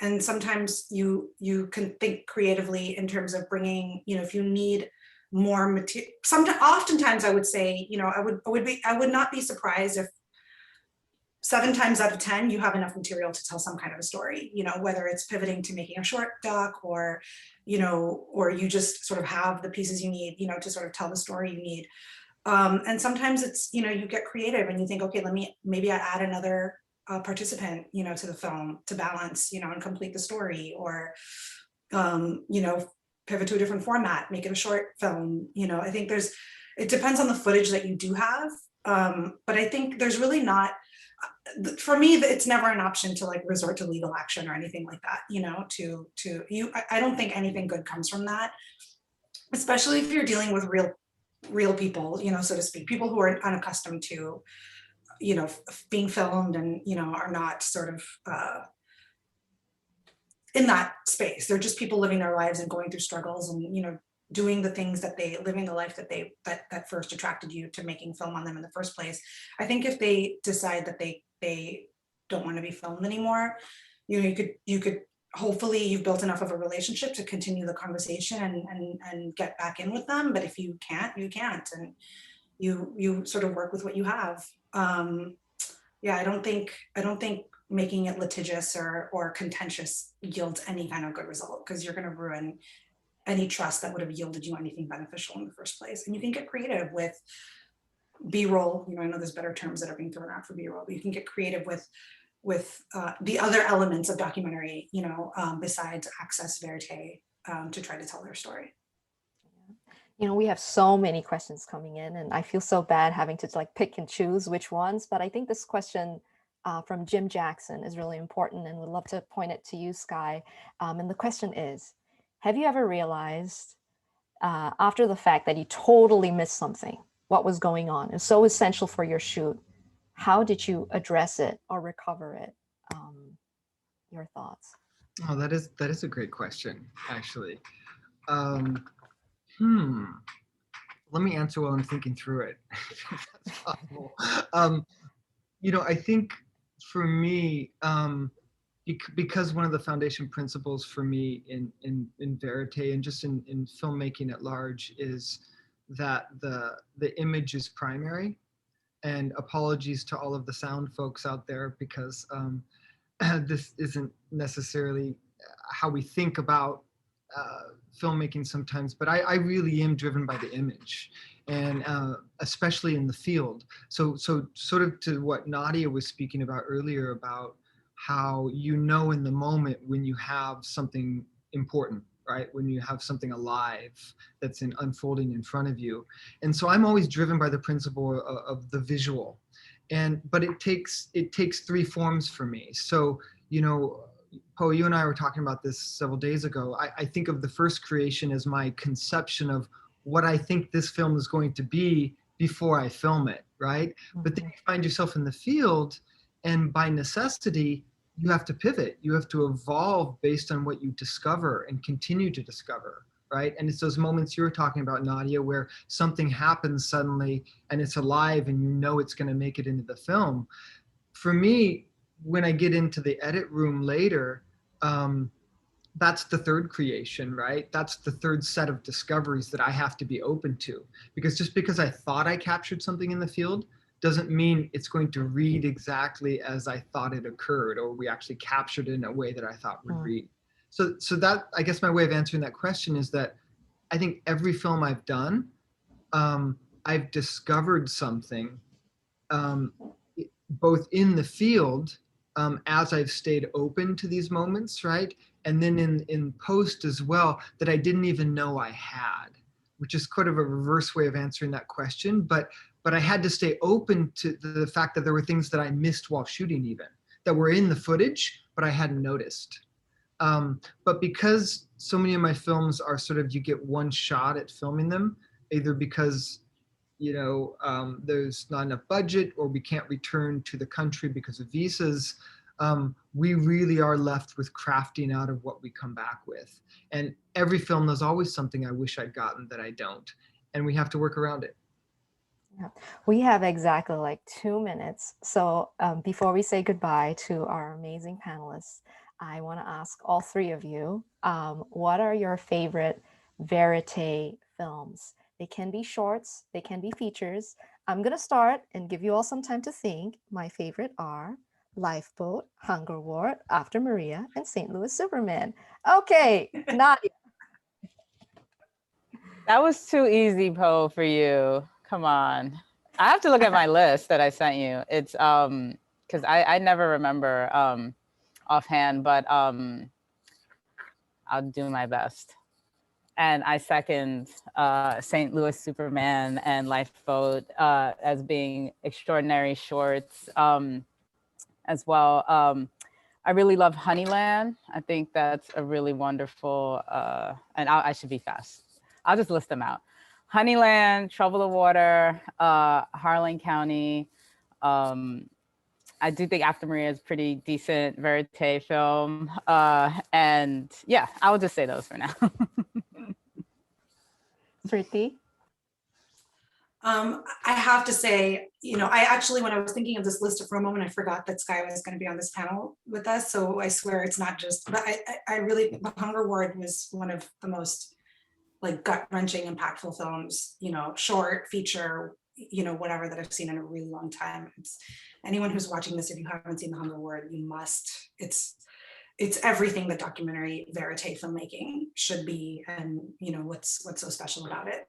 And sometimes you can think creatively in terms of bringing, if you need more material. Oftentimes I would say, I would not be surprised if 7 times out of 10 you have enough material to tell some kind of a story, whether it's pivoting to making a short doc, or or you just sort of have the pieces you need, to sort of tell the story you need. And sometimes it's, you get creative and you think, okay, maybe I add another participant, to the film to balance, and complete the story, or pivot to a different format, make it a short film. I think it depends on the footage that you do have. But I think there's really not, for me, it's never an option to like resort to legal action or anything like that, I don't think anything good comes from that, especially if you're dealing with real people, so to speak, people who are unaccustomed to, being filmed and, are not sort of in that space. They're just people living their lives and going through struggles and, doing the things living the life that first attracted you to making film on them in the first place. I think if they decide that they don't want to be filmed anymore, you could hopefully you've built enough of a relationship to continue the conversation and get back in with them. But if you can't, you can't, and you sort of work with what you have. Yeah, I don't think making it litigious or contentious yields any kind of good result, because you're going to ruin any trust that would have yielded you anything beneficial in the first place. And you can get creative with B-roll. I know there's better terms that are being thrown out for B-roll, but you can get creative with the other elements of documentary, besides access verite, to try to tell their story. We have so many questions coming in, and I feel so bad having to like pick and choose which ones, but I think this question from Jim Jackson is really important, and would love to point it to you, Sky. And the question is, have you ever realized after the fact that you totally missed something, what was going on? It's so essential for your shoot. How did you address it or recover it? Your thoughts? Oh, that is a great question, actually. Let me answer while I'm thinking through it. That's possible. I think for me, because one of the foundation principles for me in verite and just in filmmaking at large is that the image is primary. And apologies to all of the sound folks out there, because this isn't necessarily how we think about filmmaking sometimes, but I really am driven by the image, and especially in the field. So sort of to what Nadia was speaking about earlier, about how in the moment when you have something important, right? When you have something alive that's unfolding in front of you. And so I'm always driven by the principle of the visual. But it takes 3 forms for me. So, Poe, you and I were talking about this several days ago. I think of the first creation as my conception of what I think this film is going to be before I film it, right? Mm-hmm. But then you find yourself in the field, and by necessity, you have to pivot. You have to evolve based on what you discover and continue to discover, right? And it's those moments you were talking about, Nadia, where something happens suddenly and it's alive and it's going to make it into the film. For me, when I get into the edit room later, that's the third creation, right? That's the third set of discoveries that I have to be open to. Because just because I thought I captured something in the field doesn't mean it's going to read exactly as I thought it occurred, or we actually captured it in a way that I thought would read. So that, I guess my way of answering that question is that I think every film I've done, I've discovered something, um, both in the field, as I've stayed open to these moments, right? And then in post as well, that I didn't even know I had, which is kind of a reverse way of answering that question. But I had to stay open to the fact that there were things that I missed while shooting, even that were in the footage, but I hadn't noticed. But because so many of my films are sort of, you get one shot at filming them, either because there's not enough budget, or we can't return to the country because of visas, we really are left with crafting out of what we come back with. And every film, there's always something I wish I'd gotten that I don't, and we have to work around it. Yeah. We have exactly like 2 minutes. So before we say goodbye to our amazing panelists, I want to ask all three of you, what are your favorite Verite films? They can be shorts, they can be features. I'm going to start and give you all some time to think. My favorite are Lifeboat, Hunger War, After Maria, and St. Louis Superman. Okay, Nadia. That was too easy, Poe, for you. Come on. I have to look at my list that I sent you. It's because I never remember offhand, but I'll do my best. And I second St. Louis Superman and Lifeboat as being extraordinary shorts as well. I really love Honeyland. I think that's a really wonderful, and I should be fast. I'll just list them out. Honeyland, Trouble the Water, Harlan County. I do think After Maria is pretty decent Verite film. And yeah, I will just say those for now. Sriti? I have to say, I actually, when I was thinking of this list for a moment, I forgot that Sky was going to be on this panel with us. So I swear it's not just, but I really, The Hunger Ward was one of the most like gut-wrenching, impactful films, short, feature, whatever, that I've seen in a really long time. It's anyone who's watching this, if you haven't seen The Hunger Ward, you must. It's everything that documentary Verite filmmaking should be, and what's so special about it.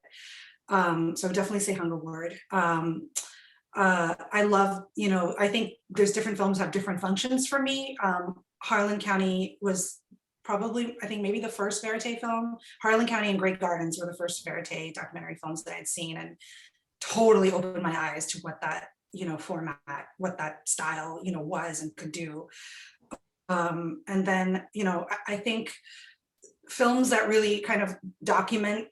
So I would definitely say Hunger Ward. I love, I think there's different films have different functions for me. Harlan County was probably, I think maybe the first Verite film. Harlan County and Great Gardens were the first Verite documentary films that I'd seen, and totally opened my eyes to what that, format, what that style, was and could do. And then, I think films that really kind of document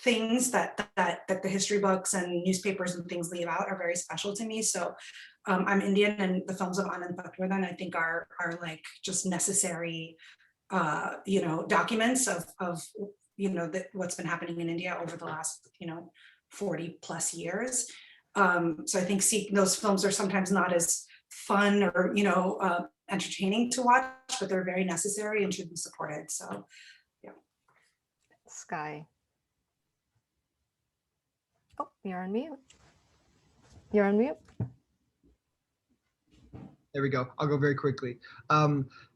things that the history books and newspapers and things leave out are very special to me. So I'm Indian, and the films of Anand Patwardhan I think are like just necessary, documents of what's been happening in India over the last 40 plus years. So I think those films are sometimes not as fun or entertaining to watch, but they're very necessary and should be supported. So yeah. Sky. Oh, you're on mute. You're on mute. There we go. I'll go very quickly.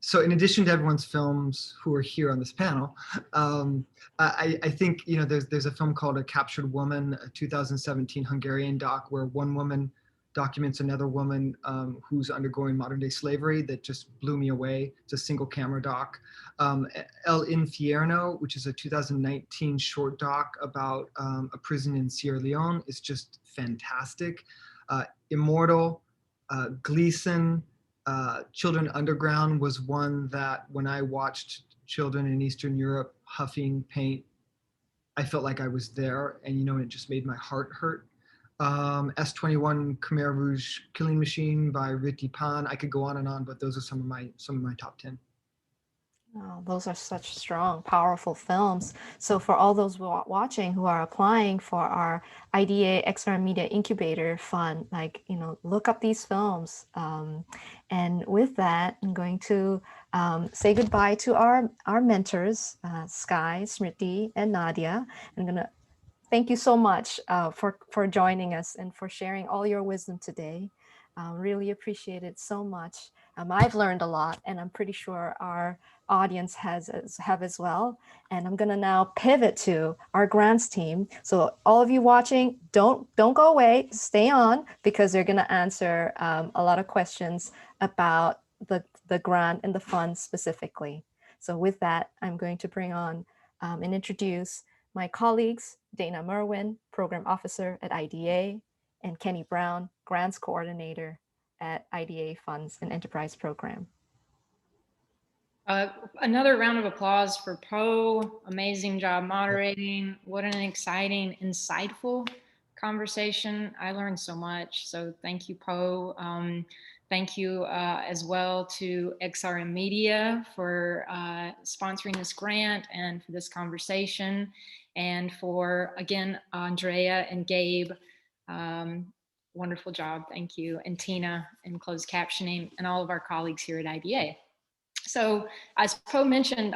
So in addition to everyone's films who are here on this panel, I think there's a film called A Captured Woman, a 2017 Hungarian doc, where one woman documents another woman who's undergoing modern day slavery, that just blew me away. It's a single camera doc. El Infierno, which is a 2019 short doc about a prison in Sierra Leone, is just fantastic. Immortal, Gleason, Children Underground was one that when I watched children in Eastern Europe huffing paint, I felt like I was there, and it just made my heart hurt. S21 Khmer Rouge Killing Machine by Riti Pan. I could go on and on, but those are some of my top 10. Oh, those are such strong, powerful films. So for all those watching who are applying for our IDA XR Media Incubator Fund, like, look up these films. And with that, I'm going to say goodbye to our mentors, Sky, Smriti, and Nadia. I'm going to thank you so much for joining us and for sharing all your wisdom today. Really appreciate it so much. I've learned a lot, and I'm pretty sure our audience have as well. And I'm gonna now pivot to our grants team. So all of you watching, don't go away, stay on, because they're gonna answer a lot of questions about the grant and the fund specifically. So with that, I'm going to bring on and introduce my colleagues, Dana Merwin, Program Officer at IDA, and Kenny Brown, Grants Coordinator at IDA Funds and Enterprise Program. Another round of applause for Poe. Amazing job moderating. What an exciting, insightful conversation. I learned so much. So thank you, Poe. Thank you as well to XRM Media for sponsoring this grant and for this conversation, and for, again, Andrea and Gabe. Wonderful job. Thank you. And Tina in closed captioning, and all of our colleagues here at IDA. So as Poe mentioned,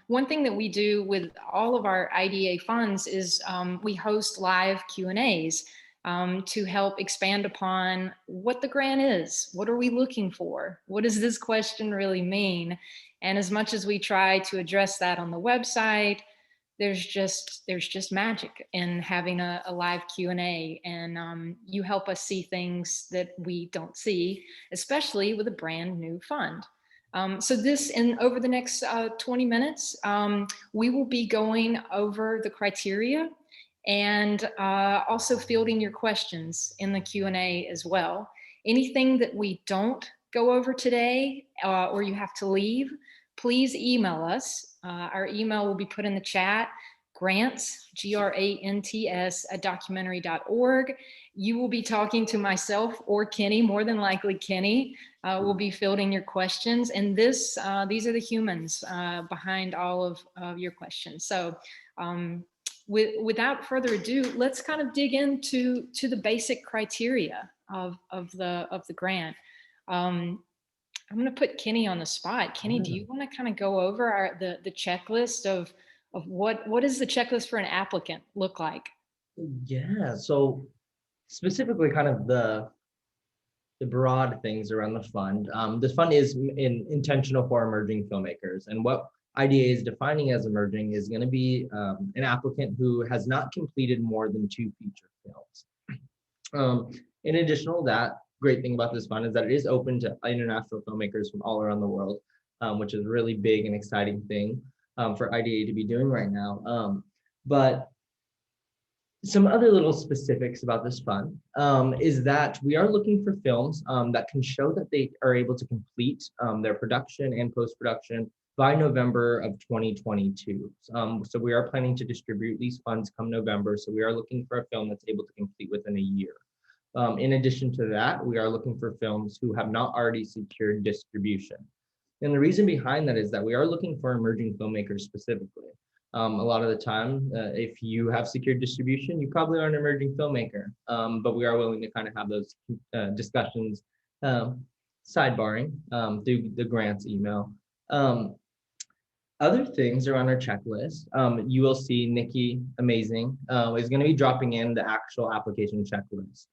one thing that we do with all of our IDA funds is we host live Q&As to help expand upon what the grant is. What are we looking for? What does this question really mean? And as much as we try to address that on the website, there's just magic in having a live Q&A, and you help us see things that we don't see, especially with a brand new fund. So over the next 20 minutes, we will be going over the criteria and also fielding your questions in the Q&A as well. Anything that we don't go over today or you have to leave, please email us. Our email will be put in the chat, grants, grants, @documentary.org. You will be talking to myself or Kenny, more than likely Kenny. Will be fielding your questions, and these are the humans behind all of your questions. So without further ado, let's kind of dig into the basic criteria of the grant. I'm going to put Kenny on the spot. Kenny, do you want to kind of go over the checklist of what does the checklist for an applicant look like? Yeah, so specifically kind of the broad things around the fund. This fund is intentional for emerging filmmakers, and what IDA is defining as emerging is going to be an applicant who has not completed more than 2 feature films. In addition to that, great thing about this fund is that it is open to international filmmakers from all around the world, which is a really big and exciting thing for IDA to be doing right now. But some other little specifics about this fund is that we are looking for films that can show that they are able to complete their production and post-production by November of 2022. So we are planning to distribute these funds come November. So we are looking for a film that's able to complete within a year. In addition to that, we are looking for films who have not already secured distribution. And the reason behind that is that we are looking for emerging filmmakers specifically. A lot of the time, if you have secured distribution, you probably are an emerging filmmaker, but we are willing to kind of have those discussions sidebarring through the grants email. Other things around our checklist, you will see Nikki, amazing, is going to be dropping in the actual application checklist.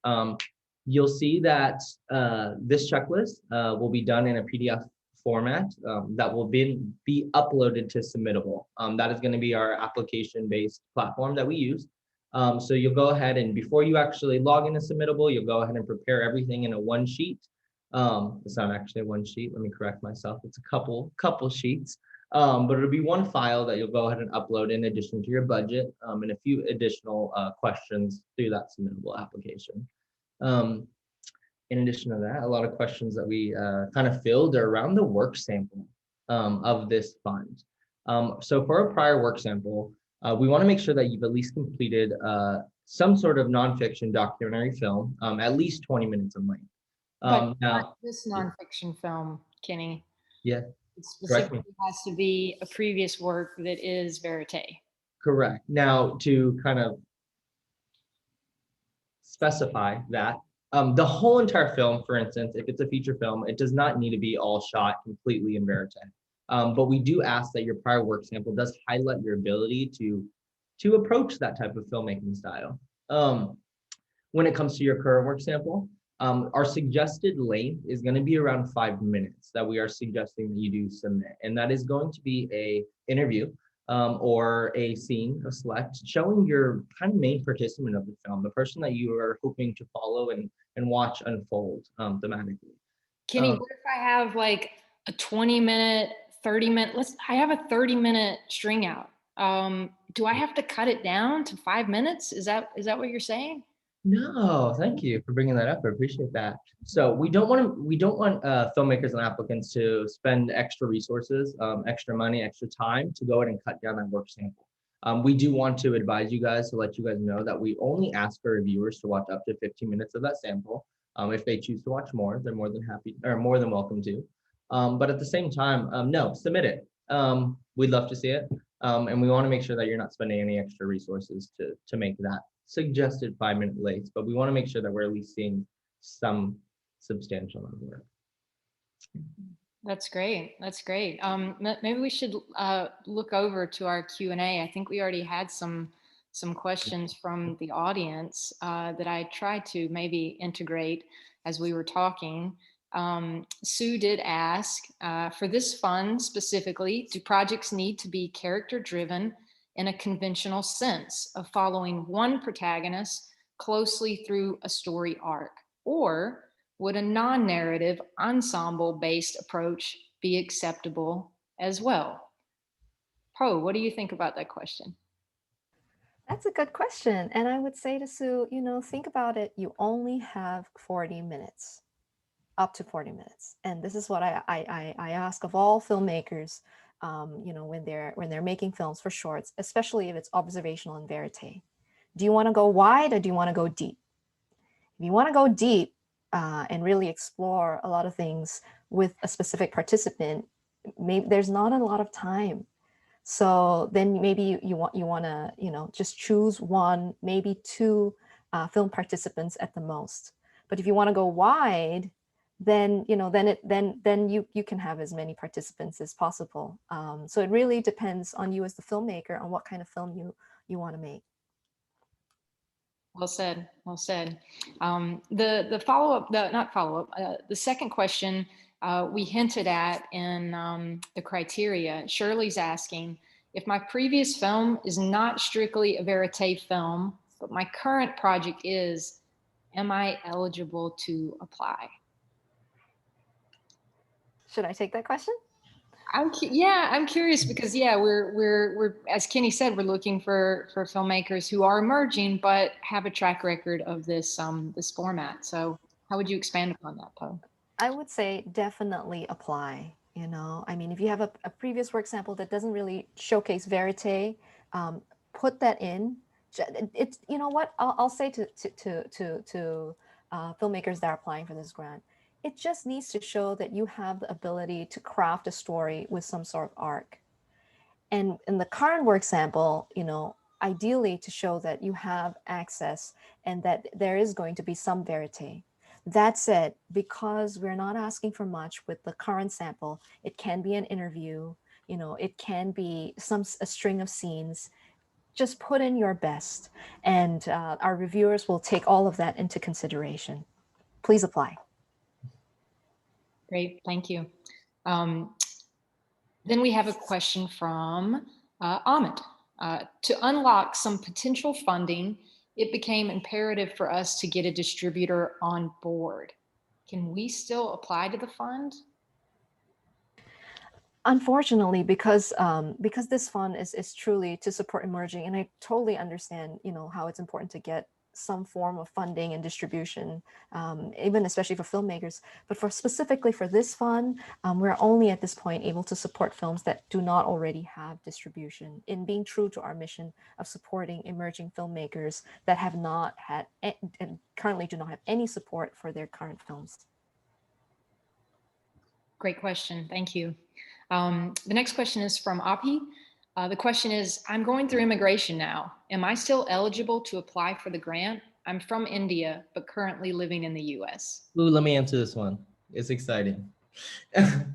You'll see that this checklist will be done in a PDF format that will be uploaded to Submittable. That is going to be our application-based platform that we use. So you'll go ahead and before you actually log into Submittable, you'll go ahead and prepare everything in a one sheet. It's not actually one sheet. Let me correct myself. It's a couple sheets. But it'll be one file that you'll go ahead and upload in addition to your budget and a few additional questions through that Submittable application. In addition to that, a lot of questions that we kind of filled are around the work sample of this fund. So for a prior work sample, we want to make sure that you've at least completed some sort of nonfiction documentary film, at least 20 minutes in length. But Now, this nonfiction film, Kenny. Yeah. It Correct me. specifically has to be a previous work that is verite. Correct. Now, to kind of specify that, the whole entire film, for instance, if it's a feature film, it does not need to be all shot completely in verite. But we do ask that your prior work sample does highlight your ability to approach that type of filmmaking style. When it comes to your current work sample, our suggested length is going to be around 5 minutes that we are suggesting that you do submit. And that is going to be a interview or a scene, a select, showing your kind of main participant of the film, the person that you are hoping to follow and watch unfold thematically. Kenny, what if I have like a 20-minute, 30-minute, I have a 30-minute string out. Do I have to cut it down to 5 minutes? Is that what you're saying? No, thank you for bringing that up. I appreciate that. So we don't want filmmakers and applicants to spend extra resources, extra money, extra time to go ahead and cut down that work sample. We do want to advise you guys to let you guys know that we only ask our reviewers to watch up to 15 minutes of that sample. If they choose to watch more, they're more than happy or more than welcome to. But at the same time, no, submit it. We'd love to see it. And we want to make sure that you're not spending any extra resources to make that suggested 5-minute length, but we want to make sure that we're at least seeing some substantial amount of work. That's great. That's great. Maybe we should look over to our Q&A. I think we already had some questions from the audience that I tried to maybe integrate as we were talking. Sue did ask, for this fund specifically, do projects need to be character driven in a conventional sense of following one protagonist closely through a story arc? Or would a non-narrative ensemble-based approach be acceptable as well? Poe, what do you think about that question? That's a good question. And I would say to Sue, think about it. You only have 40 minutes, up to 40 minutes. And this is what I ask of all filmmakers, when they're making films for shorts, especially if it's observational and verite. Do you want to go wide or do you want to go deep? If you want to go deep and really explore a lot of things with a specific participant, maybe there's not a lot of time. So then maybe you want to, just choose one, maybe two film participants at the most. But if you want to go wide, then you can have as many participants as possible. So it really depends on you as the filmmaker on what kind of film you want to make. Well said. Well said. The follow-up, not follow-up, the second question we hinted at in the criteria. Shirley's asking, if my previous film is not strictly a verite film, but my current project is, am I eligible to apply? Should I take that question? I'm curious because we're as Kenny said, we're looking for filmmakers who are emerging but have a track record of this this format. So how would you expand upon that, Poe? I would say definitely apply. I mean, if you have a previous work sample that doesn't really showcase verite, put that in. It's what I'll say to filmmakers that are applying for this grant. It just needs to show that you have the ability to craft a story with some sort of arc. And in the current work sample, ideally to show that you have access and that there is going to be some verite. That said, because we're not asking for much with the current sample, it can be an interview, it can be a string of scenes. Just put in your best, and our reviewers will take all of that into consideration. Please apply. Great, thank you. Then we have a question from Ahmed. To unlock some potential funding, it became imperative for us to get a distributor on board. Can we still apply to the fund? Unfortunately, because this fund is truly to support emerging, and I totally understand, how it's important to get some form of funding and distribution, even especially for filmmakers. But specifically for this fund, we're only at this point able to support films that do not already have distribution, in being true to our mission of supporting emerging filmmakers that have not had and currently do not have any support for their current films. Great question, thank you. The next question is from Api. The question is, I'm going through immigration now. Am I still eligible to apply for the grant? I'm from India, but currently living in the US. Ooh, let me answer this one. It's exciting.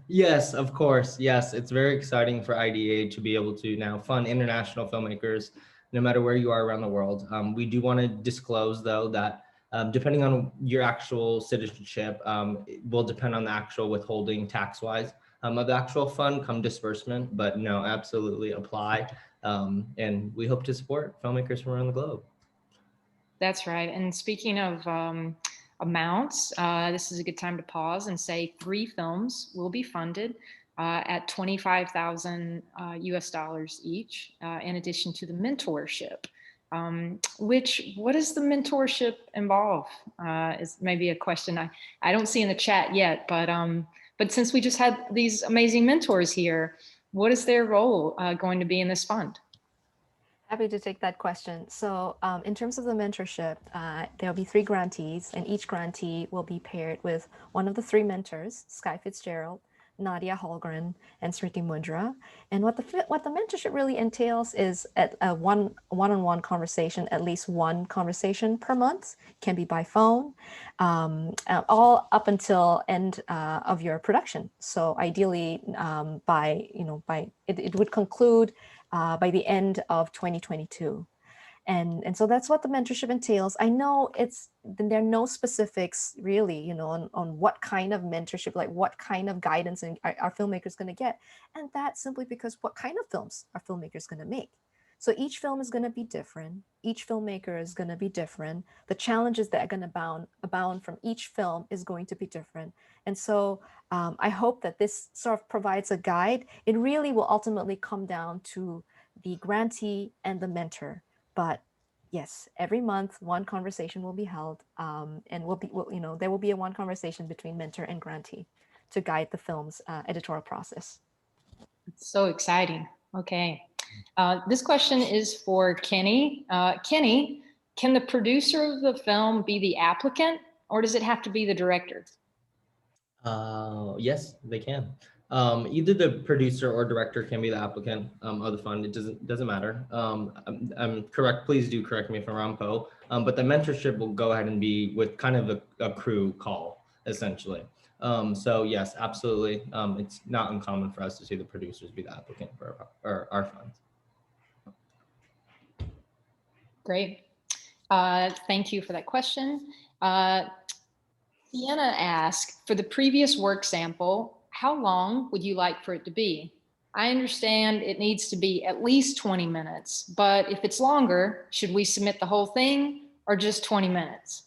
Yes, of course. Yes, it's very exciting for IDA to be able to now fund international filmmakers, no matter where you are around the world. We do want to disclose, though, that depending on your actual citizenship, it will depend on the actual withholding tax-wise of the actual fund come disbursement. But no, absolutely apply. And we hope to support filmmakers from around the globe. That's right. And speaking of amounts, this is a good time to pause and say 3 films will be funded at 25,000 US dollars each, in addition to the mentorship. What does the mentorship involve? Is maybe a question I don't see in the chat yet, but since we just had these amazing mentors here, what is their role going to be in this fund? Happy to take that question. So in terms of the mentorship, there'll be 3 grantees, and each grantee will be paired with one of the 3 mentors, Sky Fitzgerald, Nadia Holgren, and Smriti Mundra. And what the mentorship really entails is at a one-on-one conversation, at least 1 conversation per month, can be by phone, all up until end of your production. So ideally, it would conclude by the end of 2022. And so that's what the mentorship entails. I know there are no specifics really, on what kind of mentorship, like what kind of guidance are filmmakers going to get. And that's simply because what kind of films are filmmakers going to make? So each film is going to be different. Each filmmaker is going to be different. The challenges that are going to abound from each film is going to be different. And so I hope that this sort of provides a guide. It really will ultimately come down to the grantee and the mentor. But yes, every month, 1 conversation will be held, and there will be a 1 conversation between mentor and grantee to guide the film's editorial process. It's so exciting. Okay. This question is for Kenny. Kenny, can the producer of the film be the applicant, or does it have to be the director? Yes, they can. Either the producer or director can be the applicant of the fund. It doesn't matter. I'm correct. Please do correct me if I'm wrong, Poe. But the mentorship will go ahead and be with kind of a crew call, essentially. So yes, absolutely. It's not uncommon for us to see the producers be the applicant for our funds. Great. Thank you for that question. Sienna asked, for the previous work sample, how long would you like for it to be? I understand it needs to be at least 20 minutes, but if it's longer, should we submit the whole thing or just 20 minutes?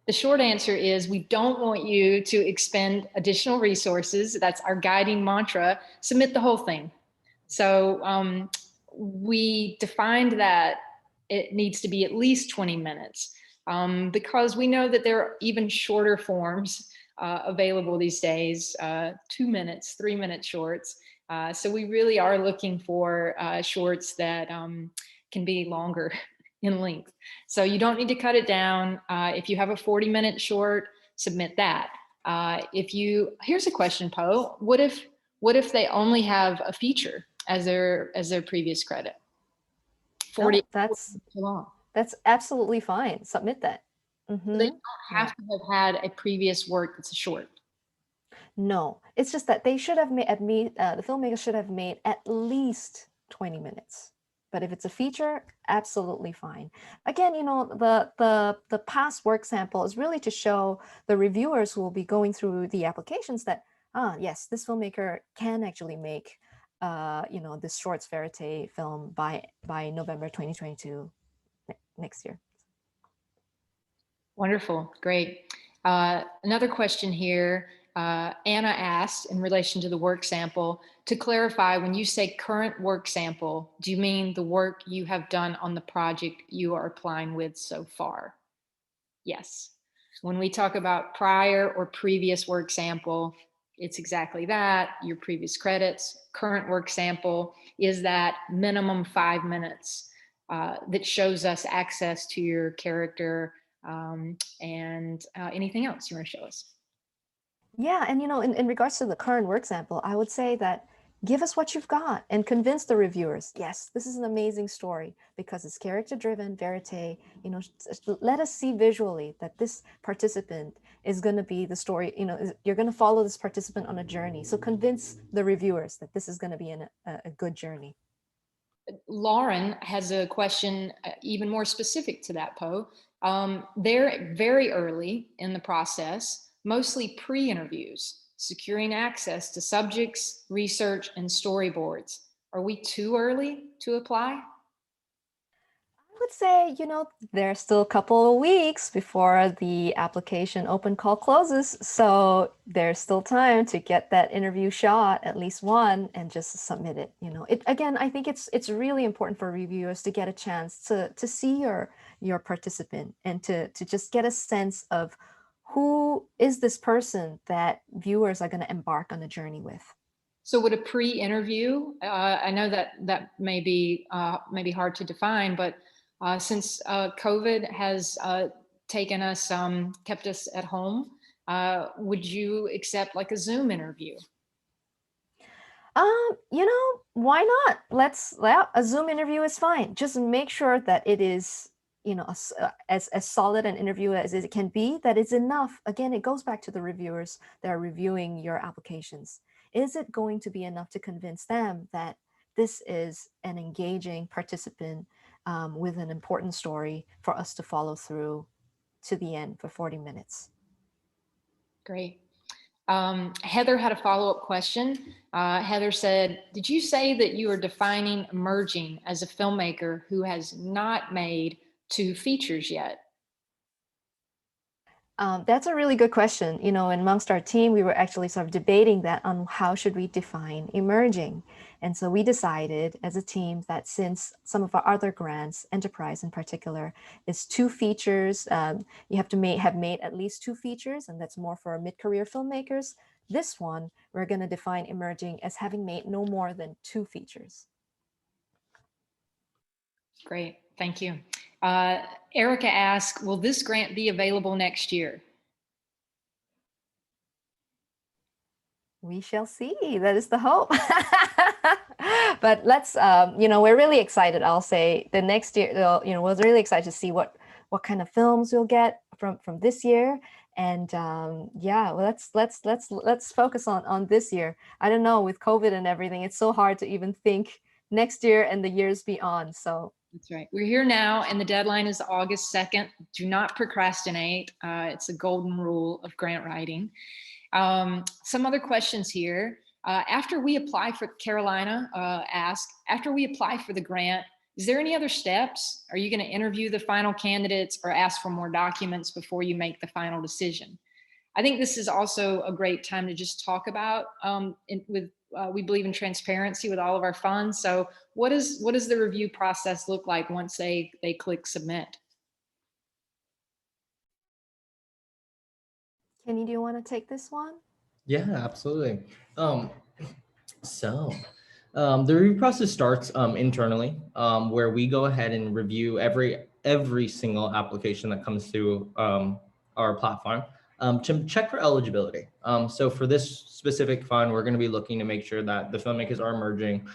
The short answer is we don't want you to expend additional resources. That's our guiding mantra. Submit the whole thing. So we defined that it needs to be at least 20 minutes because we know that there are even shorter forms available these days, 2 minutes, 3-minute shorts. So we really are looking for shorts that can be longer in length. So you don't need to cut it down. If you have a 40-minute short, submit that. Here's a question, Poe. What if they only have a feature as their previous credit? 40. That's too long. That's absolutely fine. Submit that. So they don't have to have had a previous work that's a short. No, it's just that they should have made the filmmakers should have made at least 20 minutes. But if it's a feature, absolutely fine. Again, the past work sample is really to show the reviewers who will be going through the applications that, yes, this filmmaker can actually make, this shorts verite film by November 2022 next year. Wonderful, great. Another question here. Anna asked in relation to the work sample, to clarify, when you say current work sample, do you mean the work you have done on the project you are applying with so far? Yes. When we talk about prior or previous work sample, it's exactly that, your previous credits. Current work sample is that minimum 5 minutes that shows us access to your character and anything else you want to show us. Yeah, and in regards to the current work sample, I would say that give us what you've got and convince the reviewers. Yes, this is an amazing story because it's character driven, verite. Let us see visually that this participant is going to be the story. You're going to follow this participant on a journey. So convince the reviewers that this is going to be a good journey. Lauren has a question even more specific to that, Poe. They're very early in the process, mostly pre-interviews, securing access to subjects, research, and storyboards. Are we too early to apply? I would say, there's still a couple of weeks before the application open call closes. So there's still time to get that interview shot, at least one, and just submit it. Again, I think it's really important for reviewers to get a chance to see your participant and to just get a sense of who is this person that viewers are going to embark on a journey with. So would a pre-interview, I know that may be hard to define, but since COVID has taken us, kept us at home, would you accept like a Zoom interview? Why not? A Zoom interview is fine. Just make sure that it is, as solid an interview as it can be, that is enough. Again, it goes back to the reviewers that are reviewing your applications. Is it going to be enough to convince them that this is an engaging participant with an important story for us to follow through to the end for 40 minutes? Great. Heather had a follow-up question. Heather said, did you say that you are defining emerging as a filmmaker who has not made 2 features yet? That's a really good question. Amongst our team, we were actually sort of debating that on how should we define emerging. And so we decided as a team that since some of our other grants, Enterprise in particular, is 2 features, you have to have made at least 2 features, and that's more for mid-career filmmakers. This one, we're going to define emerging as having made no more than 2 features. Great, thank you. Erica asked, will this grant be available next year? We shall see. That is the hope. But let's, we're really excited. I'll say the next year, we're really excited to see what kind of films we'll get from this year. And yeah, well, let's focus on this year. I don't know, with COVID and everything, it's so hard to even think next year and the years beyond. So that's right. We're here now, and the deadline is August 2nd. Do not procrastinate. It's a golden rule of grant writing. Some other questions here. After we apply for, Carolina asked, after we apply for the grant, is there any other steps? Are you going to interview the final candidates or ask for more documents before you make the final decision? I think this is also a great time to just talk about, we believe in transparency with all of our funds. So what does the review process look like once they click submit? Kenny, do you want to take this one? Yeah, absolutely. The review process starts internally, where we go ahead and review every single application that comes through our platform to check for eligibility. So for this specific fund, we're going to be looking to make sure that the filmmakers are emerging,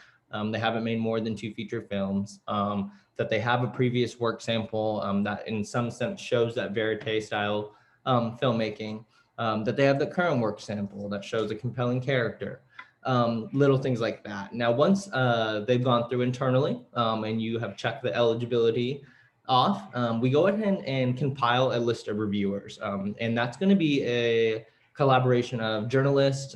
they haven't made more than 2 feature films, that they have a previous work sample that in some sense shows that verite style filmmaking, that they have the current work sample that shows a compelling character, little things like that. Now, once they've gone through internally and you have checked the eligibility off, we go ahead and compile a list of reviewers. And that's going to be a collaboration of journalists,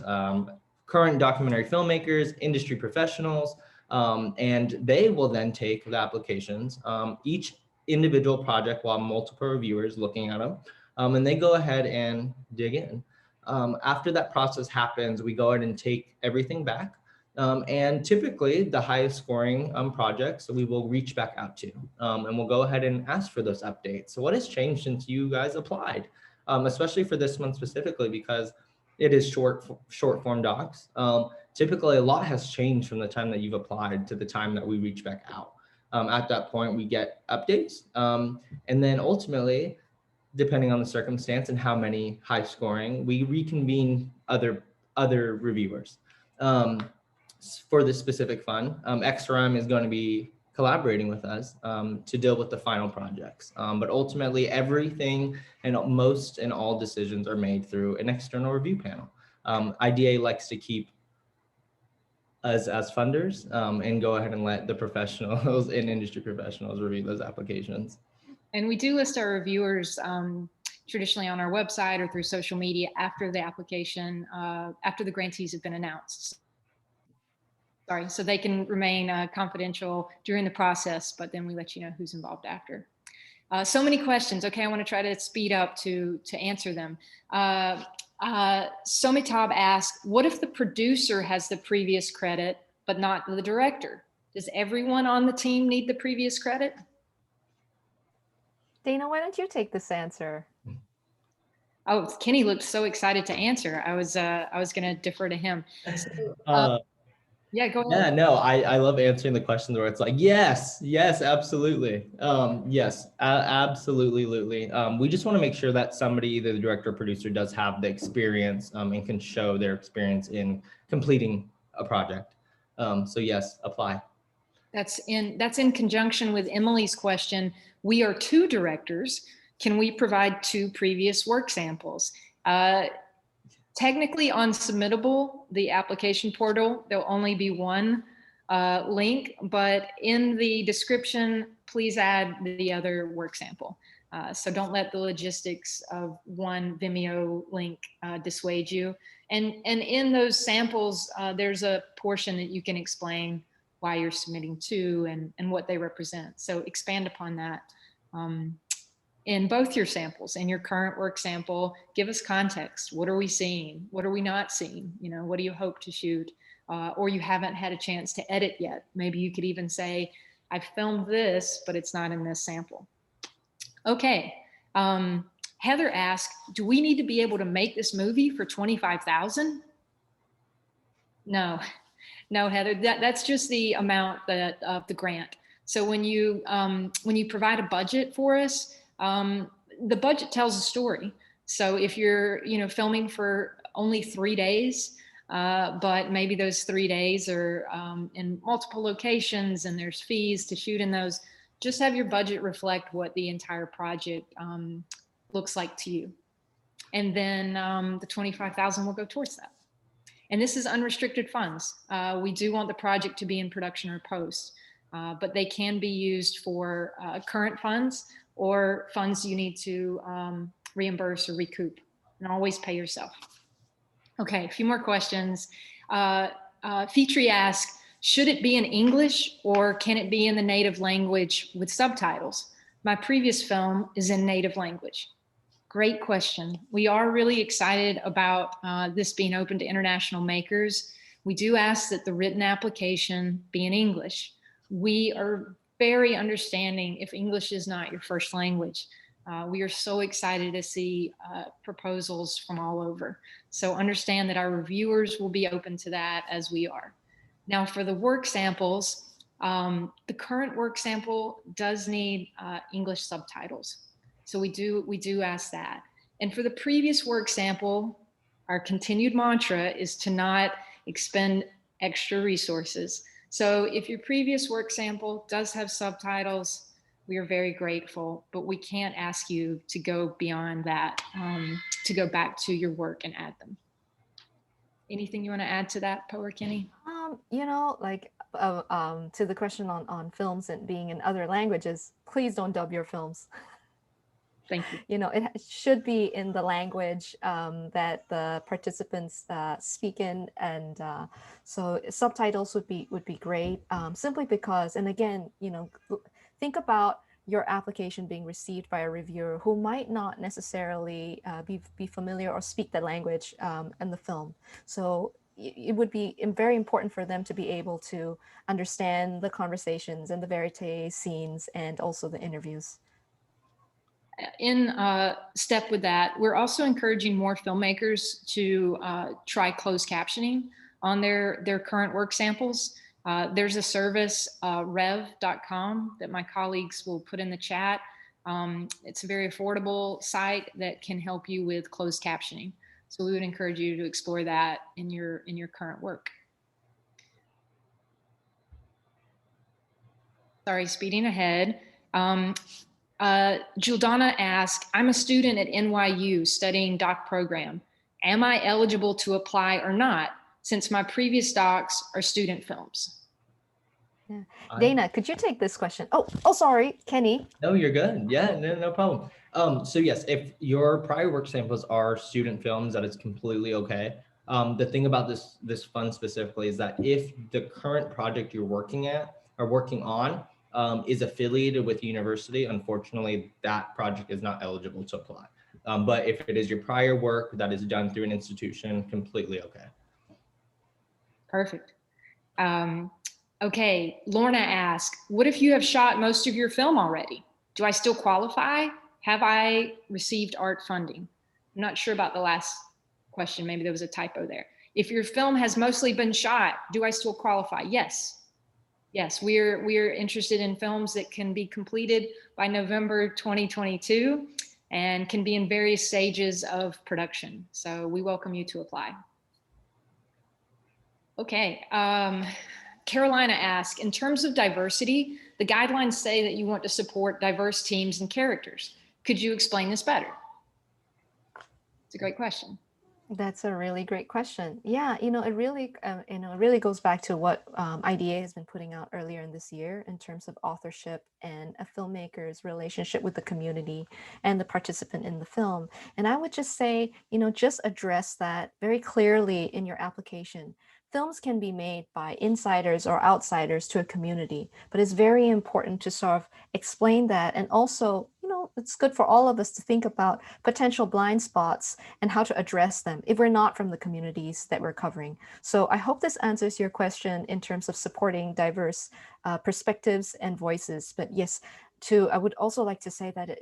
current documentary filmmakers, industry professionals, and they will then take the applications, each individual project while multiple reviewers looking at them, and they go ahead and dig in. After that process happens, we go ahead and take everything back. And typically the highest scoring projects we will reach back out to, and we'll go ahead and ask for those updates. So what has changed since you guys applied, especially for this one specifically, because it is short form docs. Typically a lot has changed from the time that you've applied to the time that we reach back out. At that point we get updates. And then ultimately depending on the circumstance and how many high scoring, we reconvene other reviewers. For this specific fund, XRM is going to be collaborating with us to deal with the final projects. But ultimately, everything and most and all decisions are made through an external review panel. IDA likes to keep us as funders and go ahead and let the professionals and industry professionals review those applications. And we do list our reviewers traditionally on our website or through social media after the application, after the grantees have been announced. Sorry, so they can remain confidential during the process, but then we let you know who's involved after. So many questions. Okay, I want to try to speed up to answer them. Somitab asked, what if the producer has the previous credit, but not the director? Does everyone on the team need the previous credit? Dana, why don't you take this answer? Oh, Kenny looked so excited to answer. I was going to defer to him. So, yeah, go ahead. Yeah, no, I love answering the questions where it's like, yes, absolutely. Yes, absolutely. We just want to make sure that somebody, either the director or producer, does have the experience and can show their experience in completing a project. So yes, apply. That's in conjunction with Emily's question. We are 2 directors. Can we provide 2 previous work samples? Technically on Submittable, the application portal, there'll only be 1 link, but in the description, please add the other work sample. So don't let the logistics of 1 Vimeo link dissuade you. And in those samples, there's a portion that you can explain why you're submitting 2 and what they represent. So expand upon that. In both your samples, in your current work sample, give us context. What are we seeing? What are we not seeing? You know, what do you hope to shoot? Or you haven't had a chance to edit yet. Maybe you could even say, I filmed this, but it's not in this sample. Okay. Heather asked, do we need to be able to make this movie for $25,000? No, Heather, that's just the amount of the grant. So when you provide a budget for us, the budget tells a story. So if you're, filming for only 3 days, but maybe those 3 days are in multiple locations and there's fees to shoot in those, just have your budget reflect what the entire project looks like to you. And then the $25,000 will go towards that. And this is unrestricted funds. We do want the project to be in production or post, but they can be used for current funds or funds you need to reimburse or recoup, and always pay yourself. Okay, a few more questions. Fitri asked, should it be in English or can it be in the native language with subtitles? My previous film is in native language. Great question. We are really excited about this being open to international makers. We do ask that the written application be in English. We are very understanding if English is not your first language. We are so excited to see proposals from all over. So understand that our reviewers will be open to that as we are. Now for the work samples, the current work sample does need English subtitles. So we do ask that. And for the previous work sample, our continued mantra is to not expend extra resources. So if your previous work sample does have subtitles, we are very grateful, but we can't ask you to go beyond that, to go back to your work and add them. Anything you want to add to that, Poe or Kenny? To the question on films and being in other languages, please don't dub your films. Thank you. It should be in the language that the participants speak in, and so subtitles would be great. Simply because, and again, think about your application being received by a reviewer who might not necessarily be familiar or speak the language in the film. So it would be very important for them to be able to understand the conversations and the verite scenes and also the interviews. In step with that, we're also encouraging more filmmakers to try closed captioning on their current work samples. There's a service, rev.com, that my colleagues will put in the chat. It's a very affordable site that can help you with closed captioning. So we would encourage you to explore that in your current work. Sorry, speeding ahead. Juldana asked, I'm a student at NYU studying doc program. Am I eligible to apply or not, since my previous docs are student films? Yeah. I- Dana, could you take this question? Oh, sorry, Kenny. No, you're good. Yeah, no problem. So yes, if your prior work samples are student films, that is completely okay. The thing about this fund specifically is that if the current project you're working on is affiliated with university, unfortunately, that project is not eligible to apply. But if it is your prior work that is done through an institution, completely okay. Perfect. Okay, Lorna asked, what if you have shot most of your film already? Do I still qualify? Have I received art funding? I'm not sure about the last question. Maybe there was a typo there. If your film has mostly been shot, do I still qualify? Yes. Yes, we're interested in films that can be completed by November 2022 and can be in various stages of production. So we welcome you to apply. Okay, Carolina asked, in terms of diversity, the guidelines say that you want to support diverse teams and characters. Could you explain this better? It's a great question. That's a really great question. Yeah, it really goes back to what IDA has been putting out earlier in this year in terms of authorship and a filmmaker's relationship with the community and the participant in the film. And I would just say, just address that very clearly in your application. Films can be made by insiders or outsiders to a community, but it's very important to sort of explain that. And also, it's good for all of us to think about potential blind spots and how to address them if we're not from the communities that we're covering. So I hope this answers your question in terms of supporting diverse perspectives and voices. But yes, I would also like to say that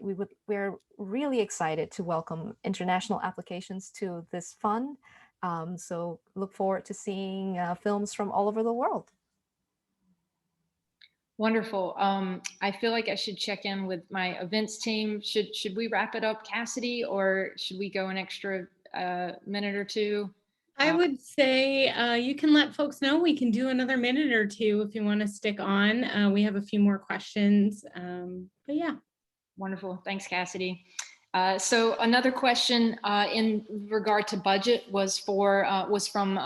we're really excited to welcome international applications to this fund. So look forward to seeing films from all over the world. Wonderful. I feel like I should check in with my events team. Should we wrap it up, Cassidy, or should we go an extra minute or two? I would say you can let folks know we can do another minute or two if you want to stick on. We have a few more questions, but yeah. Wonderful. Thanks, Cassidy. So another question in regard to budget was from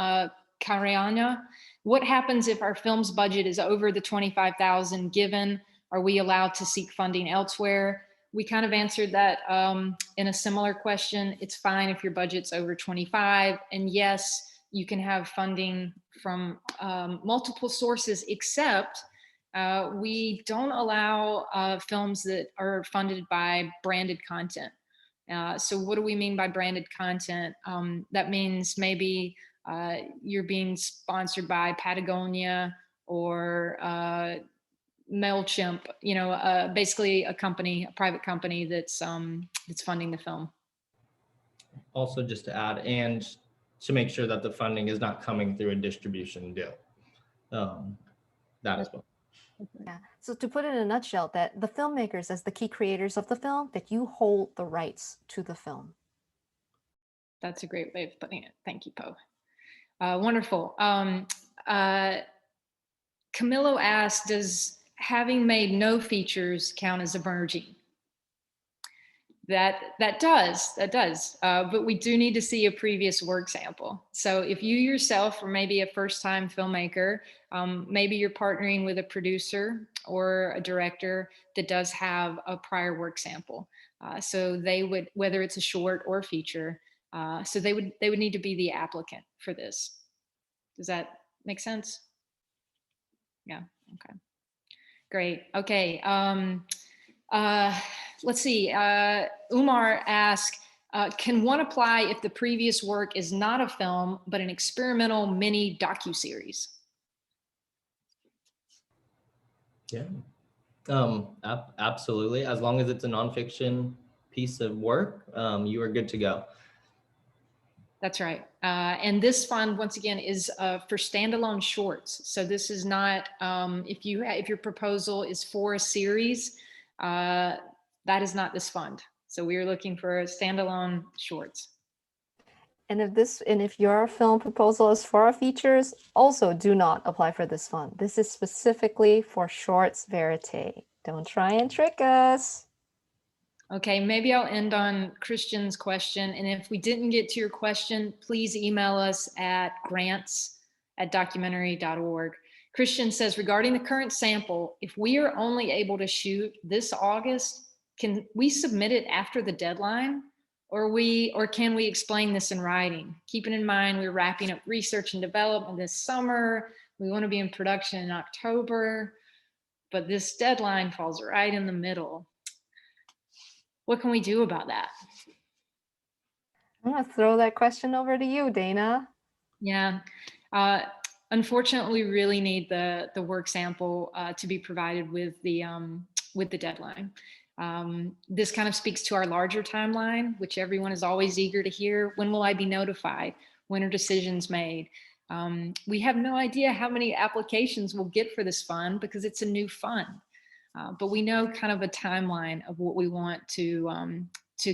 Kariana. What happens if our film's budget is over the 25,000 given? Are we allowed to seek funding elsewhere? We kind of answered that in a similar question. It's fine if your budget's over 25, and yes, you can have funding from multiple sources, except we don't allow films that are funded by branded content. So what do we mean by branded content? That means maybe you're being sponsored by Patagonia or MailChimp, basically a private company that's funding the film. Also, just to add, and to make sure that the funding is not coming through a distribution deal. That as well. Yeah. So to put it in a nutshell, that the filmmakers, as the key creators of the film, that you hold the rights to the film. That's a great way of putting it. Thank you, Poe. Wonderful. Camilo asked, does having made no features count as emerging? That does, but we do need to see a previous work sample. So if you yourself are maybe a first-time filmmaker, maybe you're partnering with a producer or a director that does have a prior work sample. So they would, whether it's a short or feature, so they would need to be the applicant for this. Does that make sense? Yeah, okay. Great, okay. Let's see, Umar asked, can one apply if the previous work is not a film, but an experimental mini docuseries? Yeah, absolutely. As long as it's a nonfiction piece of work, you are good to go. That's right. And this fund, once again, is for standalone shorts. So this is not, if your proposal is for a series, that is not this fund. So we are looking for standalone shorts. And if your film proposal is for our features, also do not apply for this fund. This is specifically for shorts verite. Don't try and trick us. Okay, maybe I'll end on Christian's question. And if we didn't get to your question, please email us at grants@documentary.org. Christian says, regarding the current sample, if we are only able to shoot this August, can we submit it after the deadline? Or can we explain this in writing? Keeping in mind, we're wrapping up research and development this summer. We want to be in production in October, but this deadline falls right in the middle. What can we do about that? I'm gonna throw that question over to you, Dana. Yeah, unfortunately, we really need the work sample to be provided with the deadline. This kind of speaks to our larger timeline, which everyone is always eager to hear. When will I be notified? When are decisions made? We have no idea how many applications we'll get for this fund because it's a new fund. But we know kind of a timeline of what we want to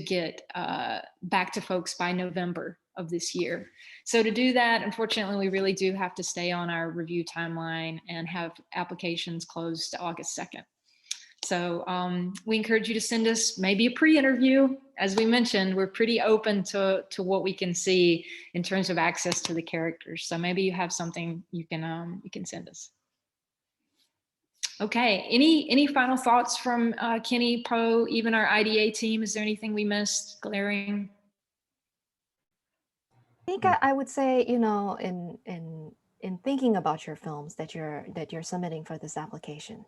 get back to folks by November of this year. So to do that, unfortunately, we really do have to stay on our review timeline and have applications closed August 2nd. So we encourage you to send us maybe a pre-interview. As we mentioned, we're pretty open to what we can see in terms of access to the characters. So maybe you have something you can send us. Okay, any final thoughts from Kenny, Poe, even our IDA team? Is there anything we missed glaring? I think I would say, in thinking about your films that you're submitting for this application,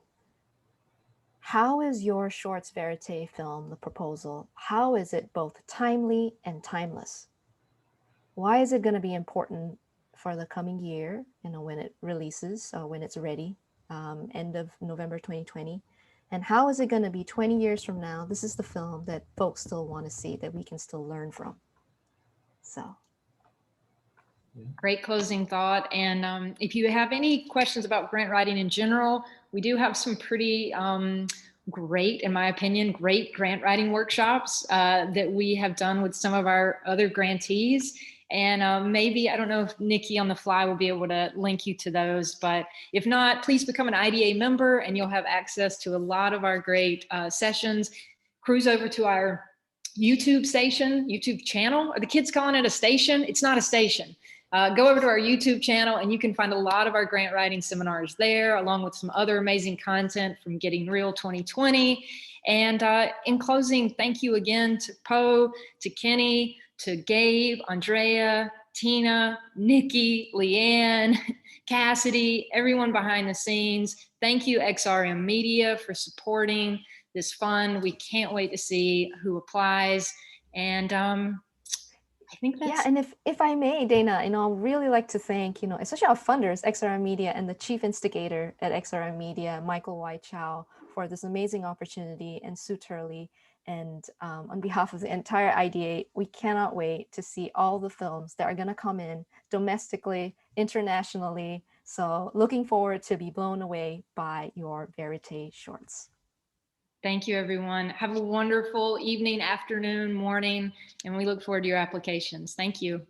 how is your shorts verite film, the proposal, how is it both timely and timeless? Why is it going to be important for the coming year, when it releases or when it's ready, end of November 2020? And how is it going to be 20 years from now? This is the film that folks still want to see, that we can still learn from. So. Great closing thought. And if you have any questions about grant writing in general, we do have some pretty great, in my opinion, great grant writing workshops that we have done with some of our other grantees. And maybe, I don't know if Nikki on the fly will be able to link you to those, but if not, please become an IDA member and you'll have access to a lot of our great sessions. Cruise over to our YouTube channel. Are the kids calling it a station? It's not a station. Go over to our YouTube channel and you can find a lot of our grant writing seminars there, along with some other amazing content from Getting Real 2020. And in closing, thank you again to Poe, to Kenny, to Gabe, Andrea, Tina, Nikki, Leanne, Cassidy, everyone behind the scenes. Thank you, XRM Media, for supporting this fund. We can't wait to see who applies. And I think that's... Yeah, and if I may, Dana, I'd really like to thank, especially our funders, XRM Media, and the chief instigator at XRM Media, Michael Y. Chow, for this amazing opportunity, and Sue Turley. And on behalf of the entire IDA, we cannot wait to see all the films that are going to come in domestically, internationally. So looking forward to be blown away by your verite shorts. Thank you, everyone. Have a wonderful evening, afternoon, morning, and we look forward to your applications. Thank you.